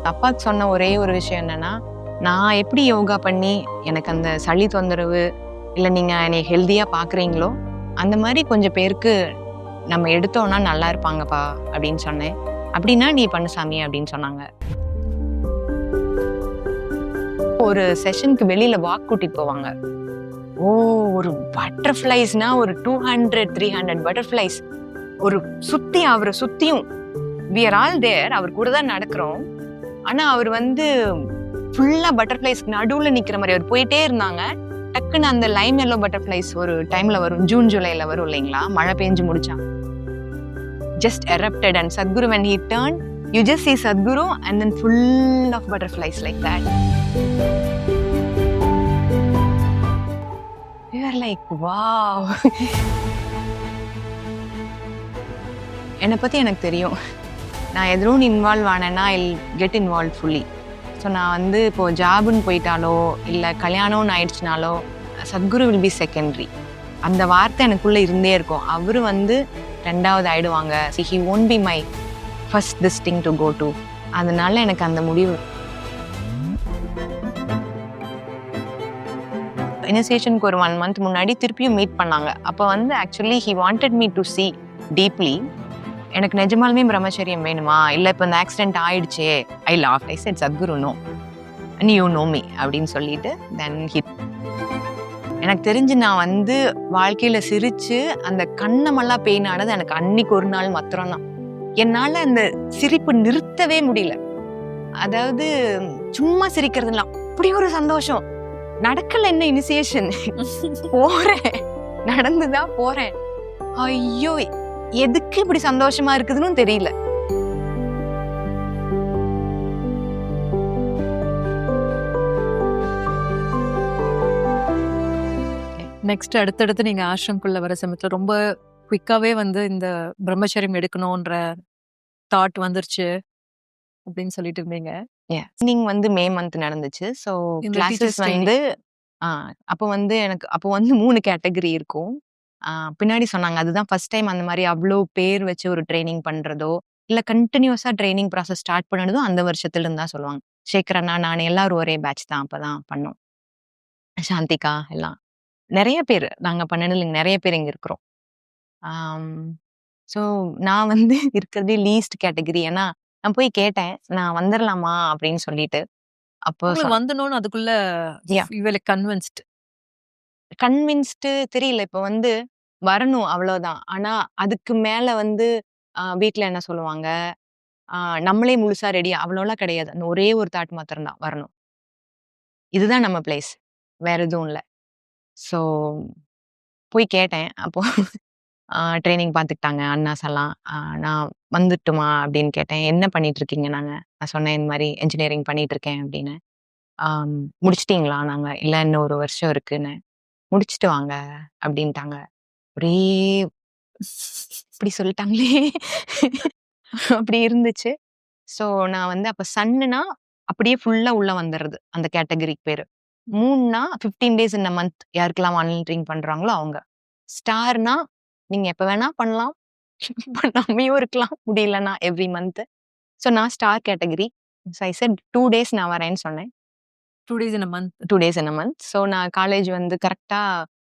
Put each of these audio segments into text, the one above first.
அப்பாக்கு சொன்ன ஒரே ஒரு விஷயம் என்னன்னா, நான் எப்படி யோகா பண்ணி எனக்கு அந்த சளி தொந்தரவு, இல்ல நீங்க என்னைய ஹெல்தியா பார்க்குறீங்களோ, அந்த மாரி கொஞ்சம் பேருக்கு நம்ம எடுத்தோம்னா நல்லா இருப்பாங்கப்பா அப்படின்னு சொன்னேன். அப்படின்னா நீ பண்ணு சாமி அப்படின்னு சொன்னாங்க. ஒரு செஷனுக்கு வெளியில வாக் கூட்டிட்டு போவாங்க. ஓ! ஒரு பட்டர்ஃப்ளைஸ்னா ஒரு 200, 300 பட்டர்ஃப்ளைஸ். ஒரு சுத்தி அவர சுத்தியும் வி ஆர் ஆல் தேர். அவர் கூட தான் நடக்கிறோம். ஆனா அவர் வந்து ஃபுல்லா பட்டர்ஃப்ளைஸ்க்கு நடுவுல நிக்கிற மாரி அவர் போயிட்டே இருந்தாங்க. டக்குன்னு அந்த லைம் எல்லோ பட்டர்ஃப்ளைஸ் ஒரு டைம்ல வரும். ஜூன், ஜூலைல வரும் இல்லைங்களா? மழை பெஞ்சு முடிச்சா. Just erupted and Sadhguru when he turned, you just see Sadhguru and then full of butterflies like that. We were like, wow. என்னை பத்தி எனக்கு தெரியும். நான் எதுவும் இன்வால்வ் ஆனேன்னா I get involve fully. So நான் வந்து இப்போ ஜாப்னு போயிட்டாலோ இல்லை கல்யாணம்னு ஆயிடுச்சுனாலோ சத்குரு வில் பி செகண்டரி. அந்த வார்த்தை எனக்குள்ள இருந்தே இருக்கும். அவரு வந்து ரெண்டாவது ஆயிடுவாங்க. He won't be my first this thing to go to. அதனால எனக்கு அந்த முடிவு. இனிஷியேஷனுக்கு ஒரு 1 month முன்னாடி திருப்பியும் மீட் பண்ணாங்க. அப்போ வந்து actually he wanted me to see deeply. எனக்கு நிஜமாலுமே பிரம்மச்சரியம் வேணுமா, இல்லை இப்போ இந்த ஆக்சிடென்ட் ஆயிடுச்சே, I laughed. I said Sadhguru no and you know me அப்படின்னு சொல்லிட்டு தென் எனக்கு தெரிஞ்சு நான் வந்து வாழ்க்கையில சிரிச்சு அந்த கண்ணமெல்லாம் பெயின் ஆனது எனக்கு அன்னைக்கு ஒரு நாள் மாத்திரம்தான். என்னால அந்த சிரிப்பு நிறுத்தவே முடியல. அதாவது சும்மா சிரிக்கிறதுலாம் அப்படி ஒரு சந்தோஷம். நடக்கல என்ன இனிஷியேஷன், போறேன், நடந்துதான் போறேன். ஐயோ எதுக்கு இப்படி சந்தோஷமா இருக்குதுன்னு தெரியல. நெக்ஸ்ட் அடுத்தடுத்து நீங்க ஆசிரம்குள்ள வர சமயத்துல ரொம்ப குவிக்காவே வந்து இந்த பிரம்மச்சரியம் எடுக்கணும்ன்ற தாட் வந்துருச்சு அப்படின்னு சொல்லிட்டு இருந்தீங்க. நீங்க வந்து மே மந்த் நடந்துச்சு. ஸோ கிளாஸஸ் வந்து அப்போ வந்து எனக்கு அப்போ வந்து 3 கேட்டகரி இருக்கும். பின்னாடி சொன்னாங்க அதுதான் ஃபர்ஸ்ட் டைம் அந்த மாதிரி அவ்வளோ பேர் வச்சு ஒரு ட்ரைனிங் பண்றதோ இல்லை கண்டினியூஸா ட்ரைனிங் ப்ராசஸ் ஸ்டார்ட் பண்ணதோ அந்த வருஷத்துல இருந்தா சொல்லுவாங்க. சேகர் அண்ணா நான் எல்லாரும் ஒரே பேட்ச் தான் அப்பதான் பண்ணோம். சாந்திகா எல்லாம் நிறைய பேர் நாங்க பண்ணதில்ல, நிறைய பேர் இங்க இருக்கிறோம். ஸோ நான் வந்து இருக்கிறதே லீஸ்ட் கேட்டகரி. ஏன்னா நான் போய் கேட்டேன் நான் வந்துடலாமா அப்படின்னு சொல்லிட்டு. அப்போ வந்துடணும்னு அதுக்குள்ள கன்வின்ஸ்டு தெரியல. இப்போ வந்து வரணும் அவ்வளவுதான். ஆனா அதுக்கு மேல வந்து வீட்டுல என்ன சொல்லுவாங்க, நம்மளே முழுசா ரெடி அவ்வளோலாம் கிடையாது. அந்த ஒரே ஒரு தாட் மாத்திரம் தான் வரணும், இதுதான் நம்ம பிளேஸ், வேற எதுவும் இல்லை. ஸோ போய் கேட்டேன். அப்போ ட்ரைனிங் பார்த்துக்கிட்டாங்க அண்ணாஸ் எல்லாம். நான் வந்துட்டுமா அப்படின்னு கேட்டேன். என்ன பண்ணிட்டு இருக்கீங்க? நான் சொன்னேன் இந்த மாதிரி என்ஜினியரிங் பண்ணிட்டு இருக்கேன் அப்படின்னு. முடிச்சிட்டிங்களா? நாங்க இல்லை இன்னும் 1 வருஷம் இருக்குன்னு. முடிச்சுட்டு வாங்க அப்படின்ட்டாங்க. ஒரே இப்படி சொல்லிட்டாங்களே அப்படி இருந்துச்சு. ஸோ நான் வந்து அப்ப சன்னுனா அப்படியே ஃபுல்லா உள்ள வந்துடுறது அந்த கேட்டகரிக்கு பேரு. 3னா 15 days in a month யாருக்கெல்லாம் வாலண்டியரிங் பண்றாங்களோ அவங்க. ஸ்டார்னா நீங்க எப்ப வேணா பண்ணலாம், பண்ணாமையும் இருக்கலாம், முடியலன்னா எவ்ரி மந்த். ஸோ நான் star category. So I set 2 days நான் வரேன்னு சொன்னேன். 2 days in a month. 2 days in a month. So நான் காலேஜ் வந்து கரெக்டா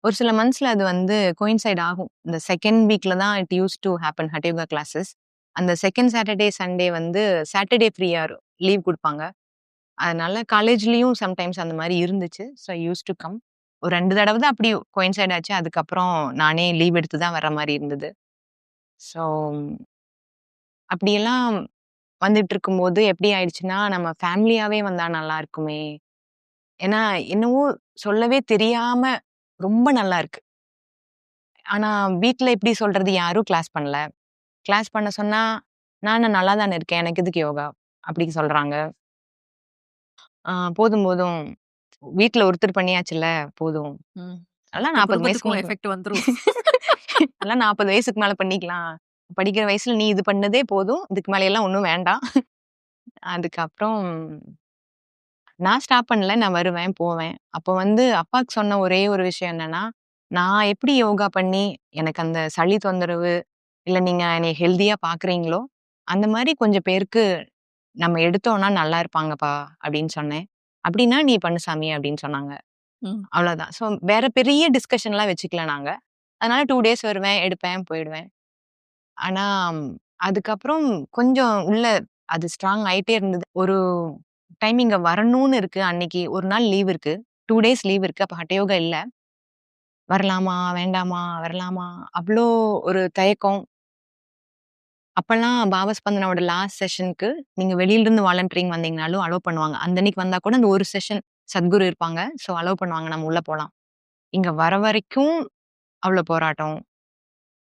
ஒரு சில மந்த்ஸ்ல அது வந்து கோயின்சைட் ஆகும். இந்த செகண்ட் வீக்ல தான் it used to happen had yoga classes. அந்த செகண்ட் சாட்டர்டே சண்டே வந்து சாட்டர்டே ஃப்ரீயா லீவ் கொடுப்பாங்க. அதனால காலேஜ்லயும் சம்டைம்ஸ் அந்த மாதிரி இருந்துச்சு. So I used to come. ஒரு 2 தடவை தான் அப்படி கோயின்சைட் ஆச்சு. அதுக்கப்புறம் நானே லீவ் எடுத்து தான் வர மாதிரி இருந்தது. ஸோ அப்படியெல்லாம் வந்துட்டு இருக்கும்போது எப்படி ஆயிடுச்சுன்னா நம்ம ஃபேமிலியாவே வந்தா நல்லா இருக்குமே. ஏன்னா என்னவோ சொல்லவே தெரியாம ரொம்ப நல்லா இருக்கு. ஆனா வீட்டுல எப்படி சொல்றது, யாரும் கிளாஸ் பண்ணல. கிளாஸ் பண்ண சொன்னா நான் நல்லா தானே இருக்கேன், எனக்கு எதுக்கு யோகா அப்படி சொல்றாங்க. போதும் போதும் வீட்டுல ஒருத்தர் பண்ணியாச்சுல போதும். அதெல்லாம் 40 வயசுக்கு எஃபெக்ட் வந்துரும். அதெல்லாம் 40 வயசுக்கு மேல பண்ணிக்கலாம். படிக்கிற வயசுல நீ இது பண்ணதே போதும், இதுக்கு மேல எல்லாம் ஒன்றும் வேண்டாம். அதுக்கப்புறம் நான் ஸ்டாப் பண்ணல. நான் வருவேன் போவேன். அப்போ வந்து அப்பாவுக்கு சொன்ன ஒரே ஒரு விஷயம் என்னன்னா, நான் எப்படி யோகா பண்ணி எனக்கு அந்த சளி தொந்தரவு, இல்லை நீங்க என்னைய ஹெல்தியா பார்க்குறீங்களோ, அந்த மாதிரி கொஞ்சம் பேருக்கு நம்ம எடுத்தோம்னா நல்லா இருப்பாங்கப்பா அப்படின்னு சொன்னேன். அப்படின்னா நீ பண்ணு சாமி அப்படின்னு சொன்னாங்க. ம். அவ்வளோதான். ஸோ வேற பெரிய டிஸ்கஷன்லாம் வச்சுக்கல நாங்க. அதனால 2 டேஸ் வருவேன், எடுப்பேன், போயிடுவேன். ஆனா அதுக்கப்புறம் கொஞ்சம் உள்ள அது ஸ்ட்ராங் ஆயிட்டே இருந்தது. ஒரு டைம் இங்க வரணும்னு இருக்கு. அன்னைக்கு ஒரு நாள் லீவ் இருக்கு. 2 டேஸ் லீவ் இருக்கு. அப்ப ஹಠ யோகா இல்ல. வரலாமா? வேண்டாமா? வரலாமா? அவ்ளோ ஒரு தயக்கம். அப்பல்லாம் பாவஸ்பந்தனாவோட லாஸ்ட் செஷனுக்கு நீங்க வெளியிலருந்து வாலண்டரிங் வந்தீங்கனாலும் அலோவ் பண்ணுவாங்க. அந்த அன்னைக்கு வந்தா கூட அந்த ஒரு செஷன் சத்குரு இருப்பாங்க. ஸோ அலோவ் பண்ணுவாங்க. நம்ம உள்ள போலாம். இங்க வர வரைக்கும் அவ்ளோ போராட்டம்.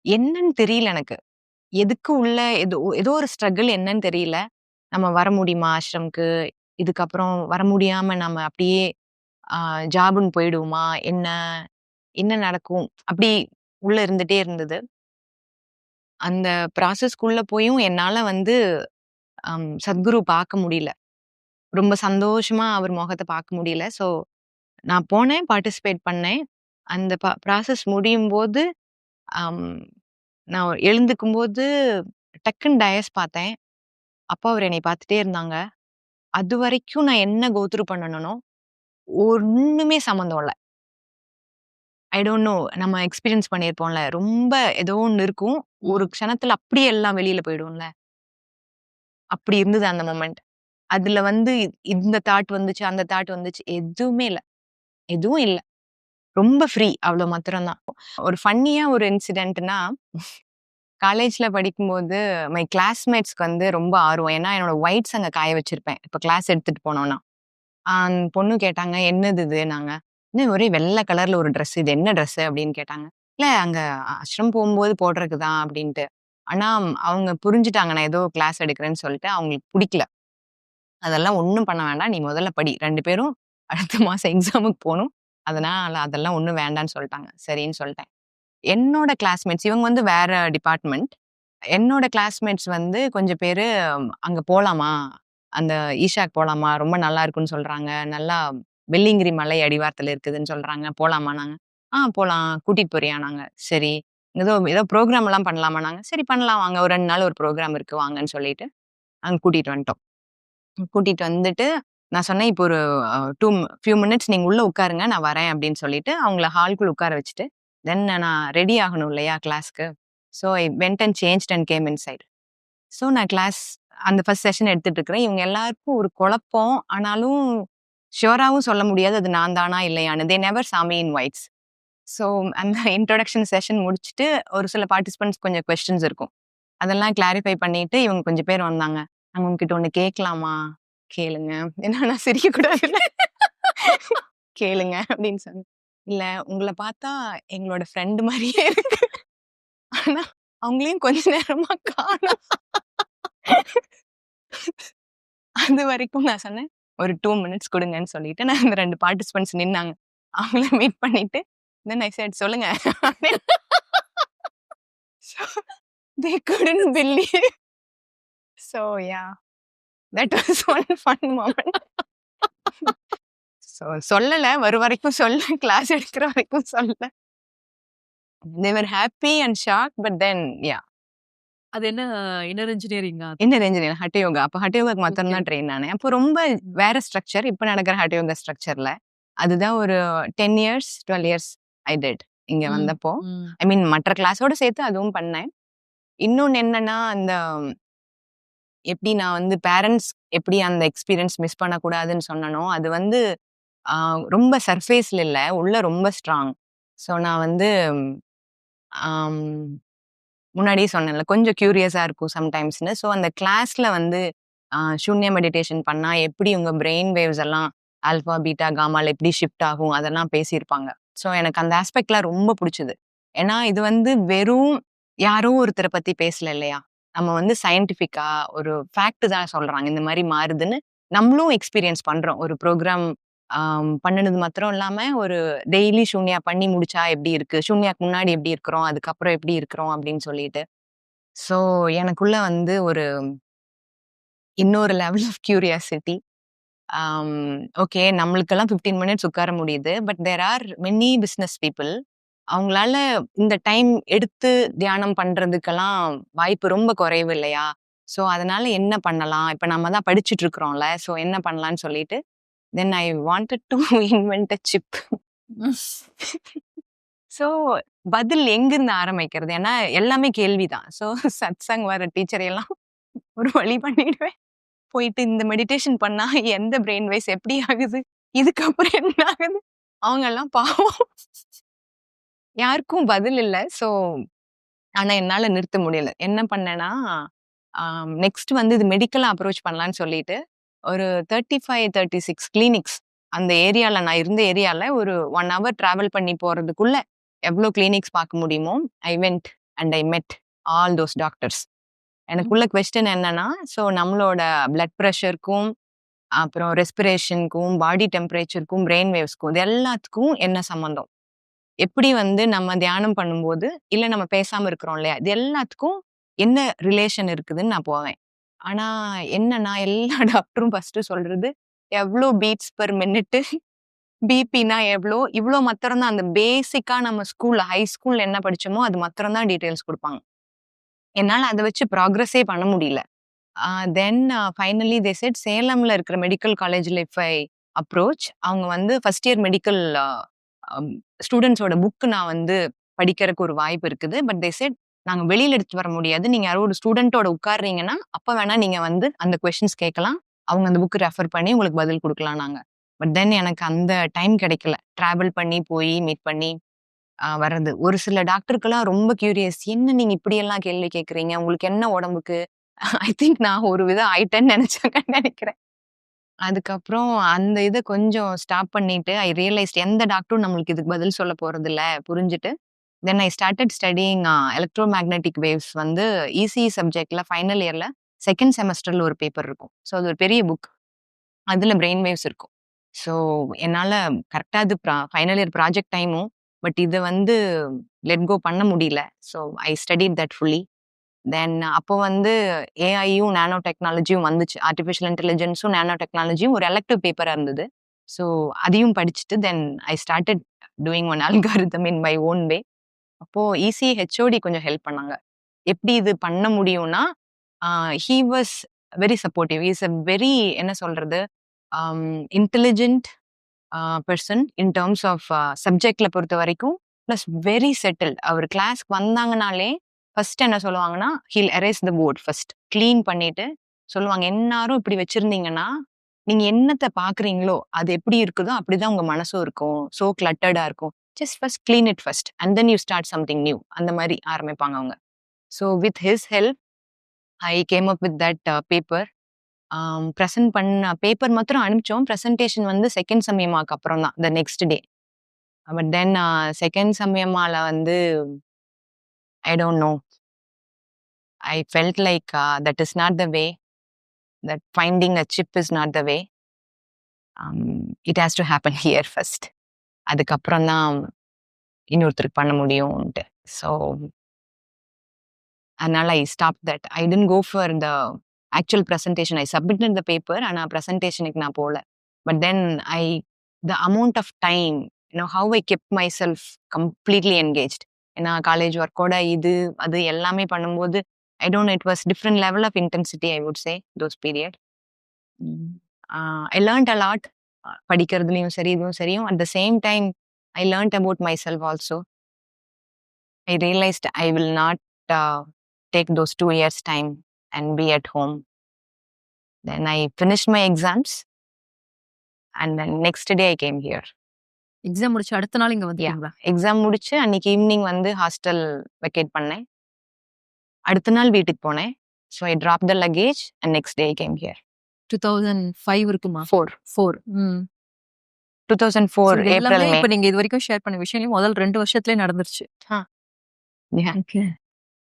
என்னன்னு தெரியல எனக்கு. எதுக்கு உள்ள ஏதோ ஏதோ ஒரு ஸ்ட்ரகிள் என்னன்னு தெரியல. நம்ம வர முடியுமா ஆஷ்ரம்க்கு? இதுக்கப்புறம் வர முடியாம நம்ம அப்படியே அ ஜாப்ன்னு போயிடுவோமா? என்ன? என்ன நடக்கும்? அப்படி உள்ள இருந்துட்டே இருந்தது. அந்த ப்ராசஸ்க்குள்ள போயும் என்னால வந்து சத்குரு பார்க்க முடியல. ரொம்ப சந்தோஷமா அவர் முகத்த பார்க்க முடியல. ஸோ நான் போனேன், பார்ட்டிசிபேட் பண்ணேன். அந்த ப்ராசஸ் முடியும்போது, அம் நான் எழுந்துக்கும்போது டக்குன்னு டயஸ் பார்த்தேன். அப்ப அவரு என்னைய பார்த்துட்டே இருந்தாங்க. அதுவரைக்கும் நான் என்ன கோ த்ரூ பண்ணனனோ, ஒண்ணுமே சம்மந்தம் இல்ல. ஐ டோன்ட் நோ. நம்ம எக்ஸ்பீரியன்ஸ் பண்ணியிருப்போம்ல. ரொம்ப ஏதோ ஒண்ணு இருக்கும். ம். ஒரு க்ஷணத்துல அப்படியே எல்லாம் வெளியில போயிடும்ல. அப்படி இருந்தது அந்த மொமெண்ட். அதுல வந்து இந்த தாட் வந்துச்சு, அந்த தாட் வந்துச்சு. எதுவுமே இல்ல. எதுவும் இல்ல. ரொம்ப ஃப்ரீ. அவ்ளோ மாத்திரம் தான். ஒரு ஃபன்னியா ஒரு இன்சிடென்ட்னா, காலேஜ்ல படிக்கும்போது மை கிளாஸ்மேட்ஸ்க்கு வந்து ரொம்ப ஆர்வம். ஏன்னா, என்னோட ஒயிட்ஸ் அங்க காய வச்சிருப்பேன். இப்ப கிளாஸ் எடுத்துட்டு போனோம்னா. அந்த பொண்ணு கேட்டாங்க, "என்னது இதுனாங்க?" "என்ன ஒரே வெள்ள கலர்ல ஒரு ட்ரெஸ். இது என்ன ட்ரெஸ்ஸு?" அப்படின்னு கேட்டாங்க. "இல்ல அங்க ஆஷ்ரம் போம்போது போடுறதுக்கு தான்" அப்படின்ட்டு. ஆனா, அவங்க புரிஞ்சுட்டாங்க நான் ஏதோ கிளாஸ் எடுக்கிறேன்னு சொல்லிட்டு. அவங்களுக்கு புடிக்கல. "அதெல்லாம் ஒண்ணும் பண்ண வேண்டாம். நீ முதல்ல படி. 2 பேரும் அடுத்த மாசம் எக்ஸாமுக்கு போணும். அதனால அதெல்லாம் ஒண்ணும் வேண்டான்னு" சொல்ட்டாங்க. சரின்னு சொல்ட்டேன். என்னோட கிளாஸ்மேட்ஸ் இவங்க வந்து வேற டிபார்ட்மெண்ட். என்னோட கிளாஸ்மேட்ஸ் வந்து கொஞ்சம் பேரு "அங்க போலாமா? அந்த ஈஷாக்கு போலாமா? ரொம்ப நல்லா இருக்குன்னு சொல்றாங்க. நல்லா வெள்ளியங்கிரி மலை அடிவாரத்துல இருக்குதுன்னு சொல்றாங்க. போலாமான்னாங்க. போலாம். கூட்டிட்டு போறியான்னாங்க. சரி. ஏதோ ஏதோ ப்ரோகிராம் எல்லாம் பண்ணலாமான்னாங்க. சரி பண்ணலாம் வாங்க. ஒரு 2 நாள் ஒரு ப்ரோகிராம் இருக்கு வாங்கன்னு சொல்லிட்டு, அங்க கூட்டிட்டு வந்துட்டோம். கூட்டிட்டு வந்துட்டு, நான் சொன்னேன், "இப்போ ஒரு 2 ஃபியூ மினிட்ஸ் நீங்க உள்ள உட்காருங்க. நான் வரேன்" அப்படின்னு சொல்லிட்டு, அவங்கள ஹால்க்குள்ள உட்கார வச்சுட்டு, தென் நான் ரெடி ஆகணும் இல்லையா கிளாஸ்க்கு. So I went and changed and game inside. So நான் கிளாஸ் அந்த ஃபர்ஸ்ட் செஷன் எடுத்துட்டு இருக்கிறேன். இவங்க எல்லாருக்கும் ஒரு குழப்பம். ஆனாலும் ஷூராவும் சொல்ல முடியாது. அது நான் தானா இல்லையான்னு. தே நெவர் சா மீ இன் ஒயிட்ஸ். ஸோ அந்த இன்ட்ரோடக்ஷன் செஷன் முடிச்சுட்டு, ஒரு சில பார்ட்டிசிபென்ட்ஸ் கொஞ்சம் கொஸ்டின்ஸ் இருக்கும். அதெல்லாம் கிளாரிஃபை பண்ணிட்டு, இவங்க கொஞ்சம் பேர் வந்தாங்க. "நாங்க உங்ககிட்ட ஒண்ணு கேட்கலாமா?" "கேளுங்க." ஏன்னா நான் சிரிக்கக்கூடாதுல்ல. "கேளுங்க" அப்படின்னு சொன்னேன். "இல்ல உங்கள பார்த்தா எங்களோட ஃப்ரெண்ட் மாரியே இருக்கு. ஆனா அவங்களையும் கொஞ்ச நேரமா காணோம்." அதுவரைக்கும் நான் சொன்னேன், "ஒரு 2 மினிட்ஸ் குடுங்கன்னு" சொல்லிட்டு, நான் அந்த 2 பார்ட்டிசிபென்ட்ஸ் நின்னாங்க. அவங்கள மீட் பண்ணிட்டு, தென் ஐ செட் "சொல்லுங்க." So they couldn't believe. So yeah, that was one fun moment. So சொல்லல. வரைக்கும் சொல்லல. கிளாஸ் எடுக்கிற வரைக்கும் சொல்லல. They were happy and shocked, but then yeah. அது என்ன இன்னர் இன்ஜினியரிங்கா? என்ன ரேஞ்ச் ஹಠ யோகா. அப்ப ஹಠ யோகாக்கு மாத்திரம் ஓகே. தான் ட்ரெயின் ஆனேன். அப்போ ரொம்ப வேற ஸ்ட்ரக்சர். இப்ப நடக்கிற ஹಠ யோகா ஸ்ட்ரக்சர்ல. அதுதான் ஒரு 10 இயர்ஸ், 12 இயர்ஸ் ஐ டிட். இங்க ம். வந்தப்போ. ம். ஐ மீன் மற்ற கிளாஸோட சேர்த்து அதுவும் பண்ணேன். இன்னொன்னு என்னன்னா, அந்த எப்படி நான் வந்து பேரண்ட்ஸ் எப்படி அந்த எக்ஸ்பீரியன்ஸ் மிஸ் பண்ணக்கூடாதுன்னு சொன்னனோ, அது வந்து ஆ ரொம்ப சர்ஃபேஸ்ல இல்ல. உள்ள ரொம்ப ஸ்ட்ராங். ஸோ நான் வந்து ஆம் முன்னாடியே சொன்னேன்ல, கொஞ்சம் கியூரியஸா இருக்கும் சம்டைம்ஸ்ன்னு. ஸோ அந்த கிளாஸ்ல வந்து சூன்ய மெடிடேஷன் பண்ணா எப்படி உங்க பிரெயின் வேவ்ஸ் எல்லாம் ஆல்ஃபா, பீட்டா, காமால எப்படி ஷிஃப்ட் ஆகும் அதெல்லாம் பேசியிருப்பாங்க. ஸோ எனக்கு அந்த ஆஸ்பெக்ட்லாம் ரொம்ப புடிச்சது. ஏன்னா இது வந்து வெறும் யாரோ ஒருத்தர பத்தி பேசல இல்லையா? நம்ம வந்து சயன்டிஃபிக்கா ஒரு ஃபேக்ட் தான் சொல்றாங்க. இந்த மாரி மாறுதுன்னு நம்மளும் எக்ஸ்பீரியன்ஸ் பண்றோம். ஒரு ப்ரோகிராம் பண்ணுனது மாத்திரம் இல்லாம, ஒரு டெய்லி ஷூன்யா பண்ணி முடிச்சா எப்படி இருக்கு? ஷூன்யாக்கு முன்னாடி எப்படி இருக்கிறோம்? அதுக்கப்புறம் எப்படி இருக்கிறோம்? அப்படின்னு சொல்லிட்டு. ஸோ எனக்குள்ள வந்து ஒரு இன்னொரு level of curiosity. Um okay நம்மளுக்கெல்லாம் 15 மினிட்ஸ் உட்கார முடியுது. But there are many business people. அவங்களால இந்த டைம் எடுத்து தியானம் பண்றதுக்கெல்லாம் வாய்ப்பு ரொம்ப குறைவு இல்லையா? ஸோ அதனால என்ன பண்ணலாம்? இப்ப நம்ம தான் படிச்சுட்டு இருக்கிறோம்ல. ஸோ என்ன பண்ணலான்னு சொல்லிட்டு, then I wanted to invent a chip. So பதில் எங்கிருந்து ஆரம்பிக்கிறது? ஏன்னா எல்லாமே கேள்விதான். ஸோ சத்சங் வர டீச்சர் எல்லாம் ஒரு வழி பண்ணிடுவேன். போயிட்டு இந்த மெடிடேஷன் பண்ணா எந்த பிரெயின் வைஸ் எப்படி ஆகுது? இதுக்கப்புறம் என்ன ஆகுது? அவங்கலாம் பாவம். யாருக்கும் பதில் இல்ல. ஸோ ஆனா என்னால நிறுத்த முடியல. என்ன பண்ணேன்னா, நெக்ஸ்ட் வந்து இது மெடிக்கலா அப்ரோச் பண்ணலான்னு சொல்லிட்டு, ஒரு 35, 36 கிளினிக்ஸ் அந்த ஏரியால நான் இருந்த ஏரியால ஒரு 1 ஹவர் டிராவல் பண்ணி போறதுக்குள்ள எவ்ளோ கிளினிக்ஸ் பார்க்க முடியுமோ, ஐ வென்ட் அண்ட் ஐ மெட் ஆல் தோஸ் டாக்டர்ஸ். எனக்குள்ள குவெஸ்டின் என்னன்னா, ஸோ நம்மளோட பிளட் பிரஷருக்கும், அப்புறம் ரெஸ்பிரேஷனுக்கும், பாடி டெம்பரேச்சருக்கும், பிரெயின் வேவ்ஸ்க்கும் இது எல்லாத்துக்கும் என்ன சம்மந்தம்? எப்படி வந்து நம்ம தியானம் பண்ணும்போது, இல்ல நம்ம பேசாம இருக்கிறோம் இல்லையா? இது எல்லாத்துக்கும் என்ன ரிலேஷன் இருக்குதுன்னு நான் போவேன். ஆனா என்னன்னா, எல்லா டாக்டரும் ஃபர்ஸ்ட்டு சொல்றது, எவ்ளோ பீட்ஸ் பெர் மினிட்டு, பிபினா எவ்ளோ, இவ்ளோ மாத்திரம் தான் அந்த பேசிக்கா நம்ம ஸ்கூல்ல, ஹை ஸ்கூல்ல என்ன படிச்சோமோ, அது மாத்திரம் தான் டீட்டெயில்ஸ் குடுப்பாங்க. என்னால அத வச்சு ப்ராக்ரஸே பண்ண முடியல. தென் ஃபைனலி தே செட் சேலம்ல இருக்கிற மெடிக்கல் காலேஜ்ல இஃப் ஐ அப்ரோச் அவங்க வந்து ஃபர்ஸ்ட் இயர் மெடிக்கல் ஸ்டூடெண்ட்ஸோட புக் நான் வந்து படிக்கிறதுக்கு ஒரு வாய்ப்பு இருக்குது. பட் தே செட் நாங்க வெளியில எடுத்துட்டு வர முடியாது. நீங்க யாரோ ஒரு ஸ்டூடெண்ட்டோட உட்கார்றீங்கன்னா, அப்ப வேணா நீங்க வந்து அந்த கொஸ்டின்ஸ் கேட்கலாம். அவங்க அந்த புக் ரெஃபர் பண்ணி உங்களுக்கு பதில் குடுக்கலாம்னாங்க. பட் தென் எனக்கு அந்த டைம் கிடைக்கல. டிராவல் பண்ணி போய் மீட் பண்ணி வர்றது. ஒரு சில டாக்டருக்கெல்லாம் ரொம்ப கியூரியஸ். என்ன நீங்க இப்படியெல்லாம் கேள்வி கேட்கிறீங்க? உங்களுக்கு என்ன உடம்புக்கு? ஐ திங்க் நான் ஒரு விதம் ஆயிட்டேன்னு நெனைக்கிறேன். அதுக்கப்புறம் அந்த இத கொஞ்சம் ஸ்டாப் பண்ணிட்டு, ஐ ரியலைஸ்ட் எந்த டாக்டரும் நம்மளுக்கு இதுக்கு பதில் சொல்ல போறதில்ல புரிஞ்சுட்டு, then I started studying electromagnetic waves வந்து இசிஇ சப்ஜெக்ட்ல ஃபைனல் இயர்ல 2ண்ட் செமஸ்டர்ல ஒரு பேப்பர் இருக்கும். ஸோ அது ஒரு பெரிய புக். அதுல பிரெயின் வேவ்ஸ் இருக்கும். ஸோ என்னால கரெக்ட்டா அது ஃபைனல் இயர் ப்ராஜெக்ட் டைமும். பட் இத வந்து லெட் கோ பண்ண முடியல. So I studied that fully. Then அப்போ வந்து ஏஐயும், நானோ டெக்னாலஜியும் வந்துச்சு. ஆர்டிஃபிஷியல் இன்டெலிஜென்ஸும், நானோ டெக்னாலஜியும் ஒரு எலக்டிவ் பேப்பரா இருந்தது. ஸோ அதையும் படிச்சுட்டு then I started doing one algorithm in my own way. அப்போ இசிஇ ஹெச்ஓடி கொஞ்சம் ஹெல்ப் பண்ணாங்க. எப்படி இது பண்ண முடியும்னா, he was very supportive. He is a very என்ன சொல்றது? Intelligent person in terms of சப்ஜெக்ட்ல பொறுத்தவரைக்கும். Plus very settled. அவர் கிளாஸ்க்கு வந்தாங்கனாலே, ஃபர்ஸ்ட் என்ன சொல்லுவாங்கன்னா, ஹில் எரேஸ் த போர்ட் ஃபர்ஸ்ட். கிளீன் பண்ணிட்டு சொல்லுவாங்க, "எல்லாரும் இப்படி வச்சிருந்தீங்கன்னா, நீங்க என்னத்த பார்க்குறீங்களோ, அது எப்படி இருக்குதோ அப்படிதான் உங்க மனசும் இருக்கும். சோ கிளட்டர்டா இருக்கும். Just first clean it first. And then you start something new." அந்த மாரி ஆரம்பிப்பாங்க அவங்க. So with his help, I came up with that paper. Present பண்ண பேப்பர் மாத்திரம் அனுப்பிச்சோம். பிரசன்டேஷன் வந்து 2ண்ட் செமஸ்டருக்கு அப்புறம் தான். The next day. But then 2ண்ட் செமஸ்டர்ல வந்து I don't know. I felt like that is not the way. That finding a chip is not the way. It has to happen here first. அதுக்கப்புறம் தான் இன்னொருத்தருக்கு பண்ண முடியும்ன்ட்டு. ஸோ அதனால I stop that. I didn't go for the actual presentation. I submitted the paper. ஆனா பிரசன்டேஷனுக்கு நான் போல. But then I the amount of time, how I kept myself completely engaged. ஏன்னா காலேஜ் ஒர்க்கோட இது, அது எல்லாமே பண்ணும்போது, I don't know, it was different level of intensity I would say those period. I learned a lot. படிக்கிறதுலயும் சரி, இதுவும் சரியும். At the same time I learnt about myself also. I realized I will not take those 2 years time and be at home. Then I finished my exams and then next day I came here. Exam முடிச்சு அடுத்த நாள் இங்க Yeah. வந்துட்டீங்களா? Exam முடிச்சு அன்னைக்கு evening வந்து hostel vacate பண்ணேன். அடுத்த நாள் வீட்டுக்கு போனேன். So I dropped the luggage and next day I came here. 2005 இருக்குமா? 4. 4. ம். 2004 So இது April, எல்லாமே May. இப்ப நீங்க இதுவரைக்கும் ஷேர் பண்ண விஷயம் முதல் 2 வருஷத்துலயே நடந்துருச்சு. Yeah. ஓகே.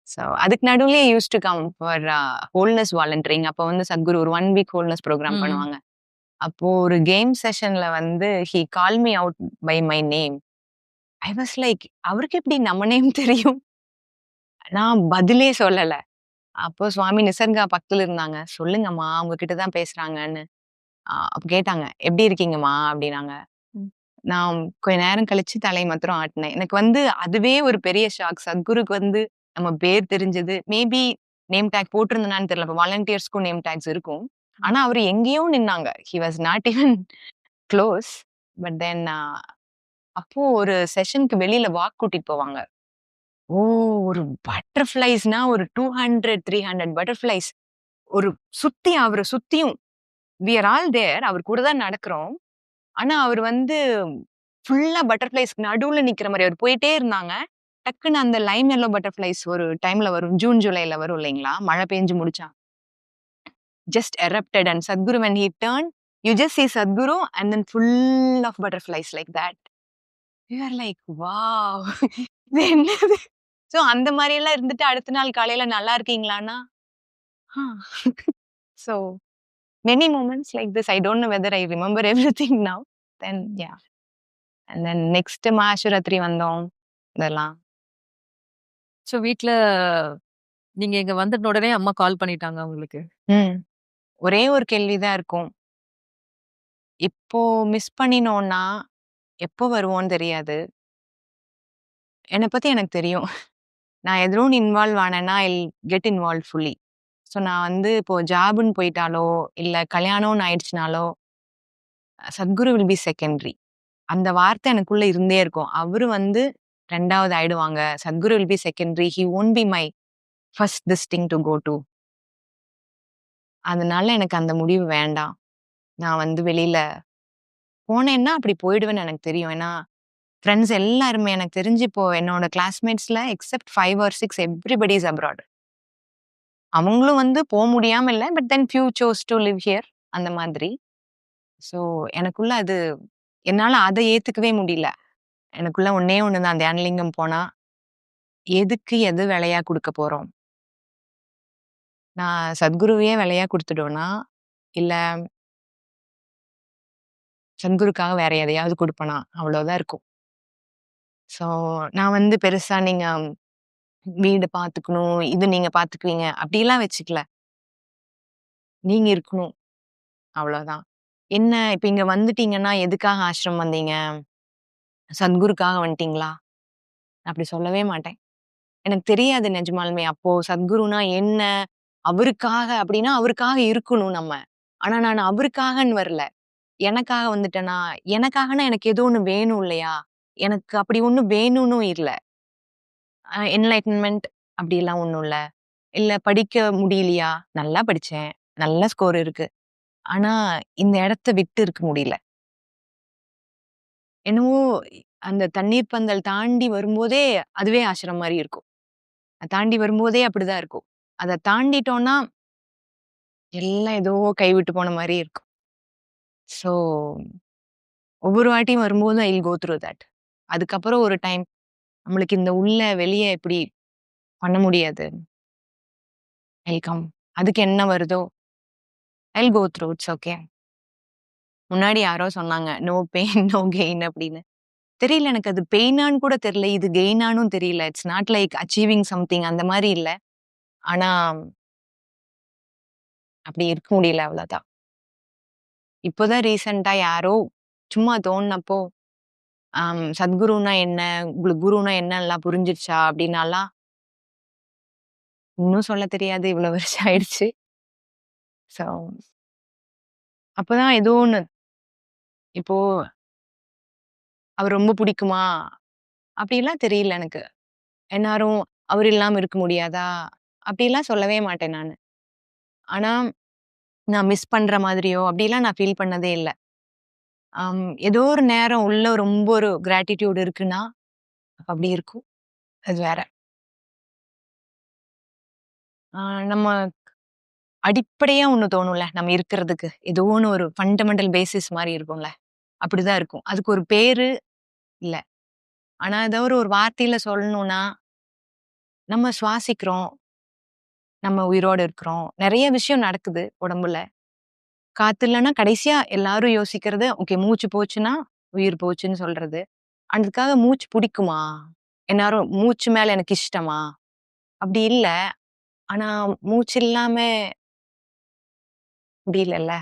So அதுக்கு நடுவுலயே used to come for wholeness volunteering. அப்ப வந்து சத்குரு ஒரு 1 வீக் wholeness program ம். பண்ணுவாங்க. அப்போ ஒரு கேம் செஷன்ல வந்து he call me out by my name. I was like, அவருக்கு எப்படி நம்ம நேம் தெரியும்? நான் பதிலே சொல்லல. அப்போ சுவாமி நிசர்கா பக்கத்துல இருந்தாங்க. சொல்லுங்கம்மா, உங்ககிட்ட தான் பேசுறாங்கன்னு. அப்ப கேட்டாங்க, எப்படி இருக்கீங்கம்மா அப்படின்னாங்க. ம். நான் கொஞ்ச நேரம் கழிச்சு தலைய மாத்திரம் ஆட்டினேன். எனக்கு வந்து அதுவே ஒரு பெரிய ஷாக். சத்குருக்கு வந்து நம்ம பேர் தெரிஞ்சது. மேபி நேம் டேக் போட்டிருந்தனான்னு தெரியல. இப்ப வாலண்டியர்ஸ்க்கும் நேம் டேக்ஸ் இருக்கும். ஆனா அவரு எங்கேயோ நின்னாங்க. He was not even close. But then அப்போ ஒரு செஷனுக்கு வெளியில வாக் கூட்டிட்டு போவாங்க. ஓ! ஒரு பட்டர்ஃப்ளைஸ்னா ஒரு 200, 300 பட்டர்ஃப்ளைஸ். ஒரு சுத்தி அவர சுத்தியும் வி ஆர் ஆல் தேர். அவர் கூட தான் நடக்கிறோம். ஆனா அவரு வந்து ஃபுல்லா பட்டர்ஃப்ளைஸ்க்கு நடுவுல நிக்கிற மாரி. அவரு போயிட்டே இருந்தாங்க. டக்குன்னு அந்த லைம் எல்லோ பட்டர்ஃப்ளைஸ் ஒரு டைம்ல வரும். ஜூன், ஜூலைல வரும் இல்லைங்களா? மழை பெஞ்சு முடிச்சா. Just erupted and Sadhguru when he turn, you just see Sadhguru and then full of butterflies like that. We are like wow! இது என்னது? ஸோ அந்த மாரியெல்லாம் இருந்துட்டு அடுத்த நாள் காலையில நல்லா இருக்கீங்களான்னா, ஆ. So many moments like this. I don't know whether I remember everything now. Then yeah! And then next Mahashivratri வந்தோம். இதெல்லாம். ஸோ வீட்ல நீங்க இங்க வந்துட்ட உடனே அம்மா கால் பண்ணிட்டாங்க உங்களுக்கு. ம். ஒரே ஒரு கேள்வி தான் இருக்கும். இப்போ மிஸ் பண்ணினோம்னா, எப்போ வருவோம்னு தெரியாது. என்ன பத்தி எனக்கு தெரியும். நான் எதுல ஒண்ணு இன்வால்வ் ஆனேன்னா, I'll get involved fully. So நான் வந்து இப்போ ஜாப்ன்னு போயிட்டாலோ, இல்ல கல்யாணம்னு ஆயிடுச்சுனாலோ, சத்குரு வில் பி செகண்டரி. அந்த வார்த்தை எனக்குள்ள இருந்தே இருக்கும். அவரு வந்து 2வது ஆயிடுவாங்க. Sadhguru will be secondary. He won't be my first this thing to go to. அதனால எனக்கு அந்த முடிவு வேண்டாம். நான் வந்து வெளியில போனேன்னா, அப்படி போயிடுவேன்னு எனக்கு தெரியும். ஏன்னா, ஃப்ரெண்ட்ஸ் எல்லாருமே எனக்கு தெரிஞ்சு இப்போ என்னோட கிளாஸ்மேட்ஸ்ல except 5 or 6 everybody is abroad. அவங்களும் வந்து முடியாம இல்ல. But then few chose to live here அந்த மாதிரி. ஸோ எனக்குள்ள அது என்னால அத ஏத்துக்கவே முடியல. எனக்குள்ள ஒண்ணே ஒண்ணு தான் தியானலிங்கம் போனா, எதுக்கு எது விலையா குடுக்க போறோம்? நான் சத்குருவையே விலையா குடுத்துட்டோம்னா, இல்ல சத்குருக்காக வேற எதையாவது குடுப்பனா? அவ்வளோதான் இருக்கும். ஸோ நான் வந்து பெருசா நீங்க வீடு பார்த்துக்கணும், இது நீங்க பார்த்துக்குவீங்க அப்படிலாம் வச்சுக்கல. நீங்க இருக்கணும். அவ்வளோதான். என்ன இப்ப இங்க வந்துட்டீங்கன்னா, எதுக்காக ஆசிரமம் வந்தீங்க? சத்குருக்காக வந்துட்டீங்களா? அப்படி சொல்லவே மாட்டேன். எனக்கு தெரியாது நிஜமாலுமே. அப்போ சத்குருனா என்ன? அவருக்காக அப்படின்னா, அவருக்காக இருக்கணும் நம்ம. ஆனா நான் அவருக்காகன்னு வரல. எனக்காக வந்துட்டேனா, எனக்காகனா எனக்கு ஏதோ ஒண்ணு வேணும் இல்லையா? எனக்கு அப்படி ஒண்ணும் வேணும்னும் இல்ல. என்லைட்டன்மென்ட் அப்படிலாம் ஒண்ணும் இல்ல. இல்ல படிக்க முடியலையா? நல்லா படிச்சேன். நல்ல ஸ்கோர் இருக்கு. ஆனா இந்த இடத்த விட்டு இருக்க முடியல. என்னவோ அந்த தண்ணீர் பந்தல் தாண்டி வரும்போதே, அதுவே ஆசிரமம் மாரி இருக்கும். அத தாண்டி வரும்போதே அப்படிதான் இருக்கும். அத தாண்டிட்டோம்னா, எல்லாம் ஏதோ கைவிட்டு போன மாரி இருக்கும். ஸோ ஒவ்வொரு வாட்டியும் வரும்போதும் I will go through that. அதுக்கப்புறம் ஒரு டைம் நம்மளுக்கு இந்த உள்ள, வெளிய இப்படி பண்ண முடியாது. I will come. அதுக்கு என்ன வருதோ, I will go through. It's okay. முன்னாடி யாரோ சொன்னாங்க, "நோ பெயின், நோ கெயின்" அப்படின்னு. தெரியல எனக்கு அது பெயினான்னு கூட தெரியல. இது கெயினான்னும் தெரியல. It's not like achieving something அந்த மாரி இல்ல. ஆனா, அப்படி இருக்க முடியல அவ்வளோதான். இப்போதான் ரீசென்ட்டா யாரோ சும்மா தோணுனப்போ, சத்குருன்னா என்ன? உங்களுக்கு குருன்னா என்னல்லாம் புரிஞ்சிருச்சா? அப்படின்னாலாம், இன்னும் சொல்ல தெரியாது. இவ்வளோ வருஷம் ஆயிடுச்சு. ஸோ, அப்பதான் ஏதோ ஒண்ணு இப்போ அவர் ரொம்ப புடிக்குமா? அப்படிலாம் தெரியல எனக்கு. எல்லாரும் அவர் இல்லாம இருக்க முடியாதா? அப்படிலாம் சொல்லவே மாட்டேன் நானு. ஆனா, நான் மிஸ் பண்ற மாதிரியோ, அப்படிலாம் நான் ஃபீல் பண்ணதே இல்ல. ஏதோ ஒரு நேரம் உள்ள ரொம்ப ஒரு கிராட்டிட்யூட் இருக்குன்னா, அப்ப அப்படி இருக்கும். அது வேற. ஆ நம்ம அடிப்படையா ஒண்ணு தோணும்ல, நம்ம இருக்கிறதுக்கு. ஏதோ ஒண்ணு ஒரு ஃபண்டமெண்டல் பேசிஸ் மாரி இருக்கும்ல. அப்படிதான் இருக்கும். அதுக்கு ஒரு பேரு இல்ல. ஆனா, ஏதோ ஒரு வார்த்தையில சொல்லணும்னா, நம்ம சுவாசிக்கிறோம். நம்ம உயிரோட இருக்கிறோம். நெறைய விஷயம் நடக்குது உடம்புல. காத்து இல்லன்னா கடைசியா எல்லாரும் யோசிக்கிறது, ஓகே மூச்சு போச்சுன்னா, உயிர் போச்சுன்னு சொல்றது. அதுக்காக மூச்சு புடிக்குமா? எல்லாரும் மூச்சு மேல எனக்கு இஷ்டமா? அப்படி இல்ல. ஆனா மூச்சு இல்லாம முடியலல்ல.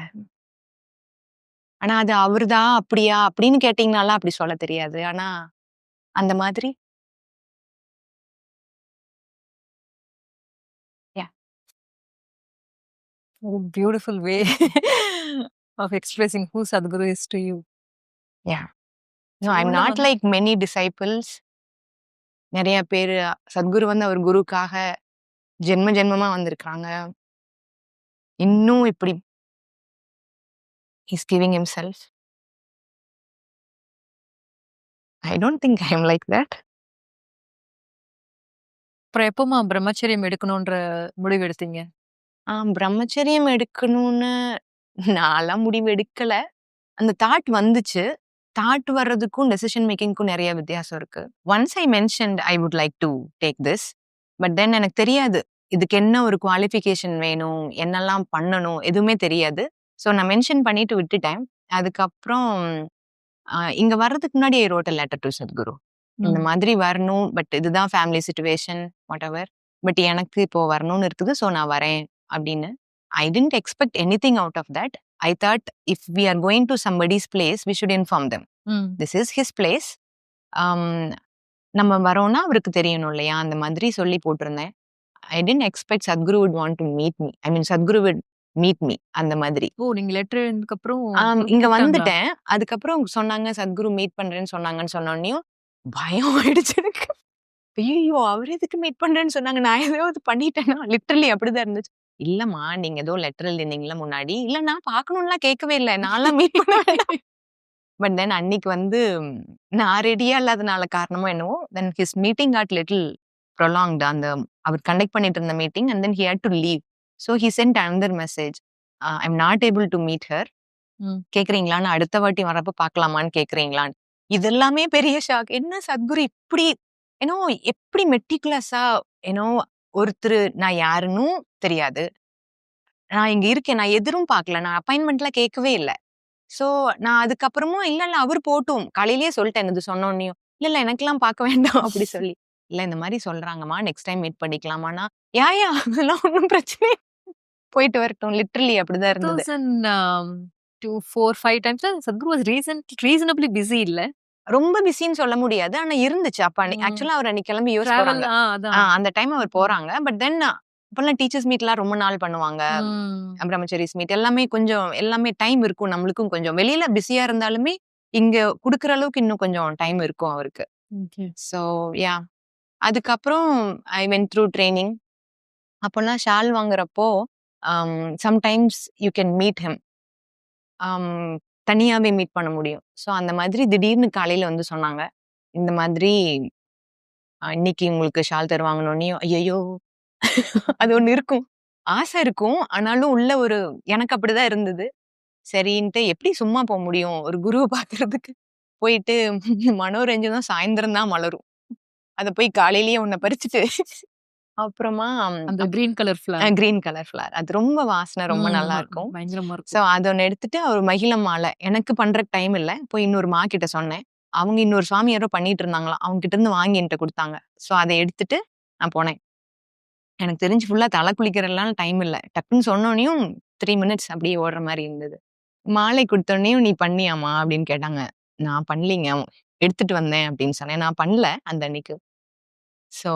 ஆனா அது அவருதா, அப்படியா? அப்படின்னு கேட்டீங்கனாலாம் அப்படி சொல்ல தெரியாது. ஆனா அந்த மாதிரி. Yeah beautiful way of expressing who Sadhguru is to you. No, I'm not like many disciples. நிறைய பேரு சத்குரு வந்து அவர் குருக்காக ஜென்ம ஜென்மமா வந்திருக்காங்க. இன்னும் இப்படி he's giving himself. I don't think I am like that. அப்புறம் எப்பமா பிரம்மச்சரியம் எடுக்கணுன்ற முடிவு எடுத்தீங்க? பிரம்மச்சரியம் எடுக்கணும்னு நான்லாம் முடிவு எடுக்கல. அந்த தாட் வந்துச்சு. தாட் வர்றதுக்கும் டெசிஷன் மேக்கிங்க்கும் நிறைய வித்தியாசம் இருக்கு. Once I mentioned I would like to take this. But then எனக்கு தெரியாது இதுக்கு என்ன ஒரு குவாலிஃபிகேஷன் வேணும், என்னெல்லாம் பண்ணணும், எதுவுமே தெரியாது. ஸோ நான் மென்ஷன் பண்ணிட்டு விட்டுட்டேன். அதுக்கப்புறம் இங்க வர்றதுக்கு முன்னாடி I wrote a letter to Sadhguru. இந்த மாதிரி வரணும், பட் இதுதான் family situation whatever, but எனக்கு இப்போ வரணும்னு இருக்குது, ஸோ நான் வரேன் அப்படின்னு. I didn't expect anything out of that. I thought if we are going to somebody's place, we should inform them. This is his place. நம்ம வரோம்னா அவருக்கு தெரியணும் இல்லையா, அந்த மாதிரி சொல்லி போட்டிருந்தேன். I didn't expect Sadhguru would want to meet me. I mean, Sadhguru would meet me. அந்த மாதிரி. நீங்க லெட்டர் எழுதுக்கு அப்புறம் இங்க வந்துட்டேன். அதுக்கப்புறம் சொன்னாங்க சத்குரு மீட் பண்றேன்னு சொன்னாங்கன்னு சொன்னோன்னையும் பயம் ஆயிடுச்சு எனக்கு. ஐயோ, அவர் எதுக்கு மீட் பண்றேன்னு சொன்னாங்க, நான் ஏதாவது பண்ணிட்டேன்னா? லிட்டரலி அப்படிதான் இருந்துச்சு. இல்லம்மா, நீங்க ஏதோ லெட்டர் எழுதினீங்களா முன்னாடி? இல்ல, நான் பாக்கணும்லாம் கேட்கவே இல்லை, நான்லாம் மீட் பண்ண வேண்டாம். பட் தென் அன்னைக்கு வந்து நான் ரெடியா இல்லாதனால காரணமோ என்னவோ, then his meeting got little prolonged. அந்த அவர் கண்டக்ட் பண்ணிட்டு இருந்த meeting and then he had to leave. So he sent another message, I am not able to meet her, கேக்குறீங்களான்னு, அடுத்த வாட்டி வரப்ப பாக்கலாமான்னு கேக்குறீங்களான்னு. இதெல்லாமே பெரிய ஷாக். என்ன சத்குரு இப்படி ஏன்னோ எப்படி மெட்டிகுலஸா, ஏன்னோ ஒருத்தர் நான் யாருன்னு தெரியாது, நான் இங்க இருக்கேன், நான் எதிரும் பார்க்கல, நான் அப்பாயின்மெண்ட்லாம் கேட்கவே இல்லை. ஸோ நான் அதுக்கப்புறமும் இல்ல அவர் போட்டும் காலையிலேயே சொல்லிட்டேன், இது சொன்னோன்னையும் இல்ல எனக்கெல்லாம் பார்க்க வேண்டாம் அப்படி சொல்லி, இல்ல இந்த மாதிரி சொல்றாங்கம்மா, நெக்ஸ்ட் டைம் மீட் பண்ணிக்கலாமான்னா, யா அதெல்லாம் ஒன்றும் பிரச்சனை, போயிட்டு வரட்டும். லிட்டரலி அப்படிதான் இருந்தது. 4-5 times Sadhguru was reasonably busy இல்ல, ரொம்ப பிஸின்னு சொல்ல முடியாது, ஆனா இருந்துச்சு. அப்ப ஆக்சுவலா அவர் அன்னைக்கு கிளம்பி யூஸ் போறாங்க, அந்த டைம் அவர் போறாங்க. பட் தென் அப்பெல்லாம் டீச்சர்ஸ் மீட் எல்லாம் ரொம்ப நாள் பண்ணுவாங்க, பிரம்மச்சரிஸ் மீட் எல்லாமே கொஞ்சம் எல்லாமே டைம் இருக்கும். நம்மளுக்கும் கொஞ்சம் வெளியில பிஸியா இருந்தாலுமே இங்க குடுக்குற அளவுக்கு இன்னும் கொஞ்சம் டைம் இருக்கும் அவருக்கு. ஸோ யா, அதுக்கப்புறம் ஐ வென்ட் த்ரூ ட்ரைனிங். அப்போல்லாம் ஷால் வாங்குறப்போ sometimes you can meet him, தனியாவே மீட் பண்ண முடியும். ஸோ அந்த மாதிரி திடீர்னு காலையில வந்து சொன்னாங்க, இந்த மாதிரி இன்னைக்கு உங்களுக்கு ஷால் தருவாங்கன்னே. ஐயோ, அது ஒண்ணு இருக்கும், ஆசை இருக்கும், ஆனாலும் உள்ள ஒரு எனக்கு அப்படிதான் இருந்தது. சரின்ட்டு எப்படி சும்மா போக முடியும் ஒரு குருவை பாக்குறதுக்கு? போயிட்டு மனோரஞ்சனம் சாயந்தரம் தான் மலரும், அதை போய் காலையிலேயே உன்னை பறிச்சுட்டு அப்புறமா அந்த கிரீன் கலர் ஃபிளவர் அது ரொம்ப வாசனை ரொம்ப நல்லா இருக்கும். ஸோ அதை ஒன்று எடுத்துட்டு அவர் மகிழ மாலை எனக்கு பண்ற டைம் இல்லை, போய் இன்னொரு மா கிட்ட சொன்னேன். அவங்க இன்னொரு சுவாமி யாரோ பண்ணிட்டு இருந்தாங்களாம், அவங்க கிட்ட இருந்து வாங்கி என்கிட்ட கொடுத்தாங்க. ஸோ அதை எடுத்துட்டு நான் போனேன். எனக்கு தெரிஞ்சு ஃபுல்லா தலை குளிக்கிறதுலாம் டைம் இல்லை, டக்குன்னு சொன்னோனையும் 3 minutes அப்படியே ஓடுற மாதிரி இருந்தது. மாலை கொடுத்தோடனையும் நீ பண்ணியாமா அப்படின்னு கேட்டாங்க. நான் பண்ணலிங்க, எடுத்துட்டு வந்தேன் அப்படின்னு சொன்னேன். நான் பண்ணல அந்த அன்னைக்கு. ஸோ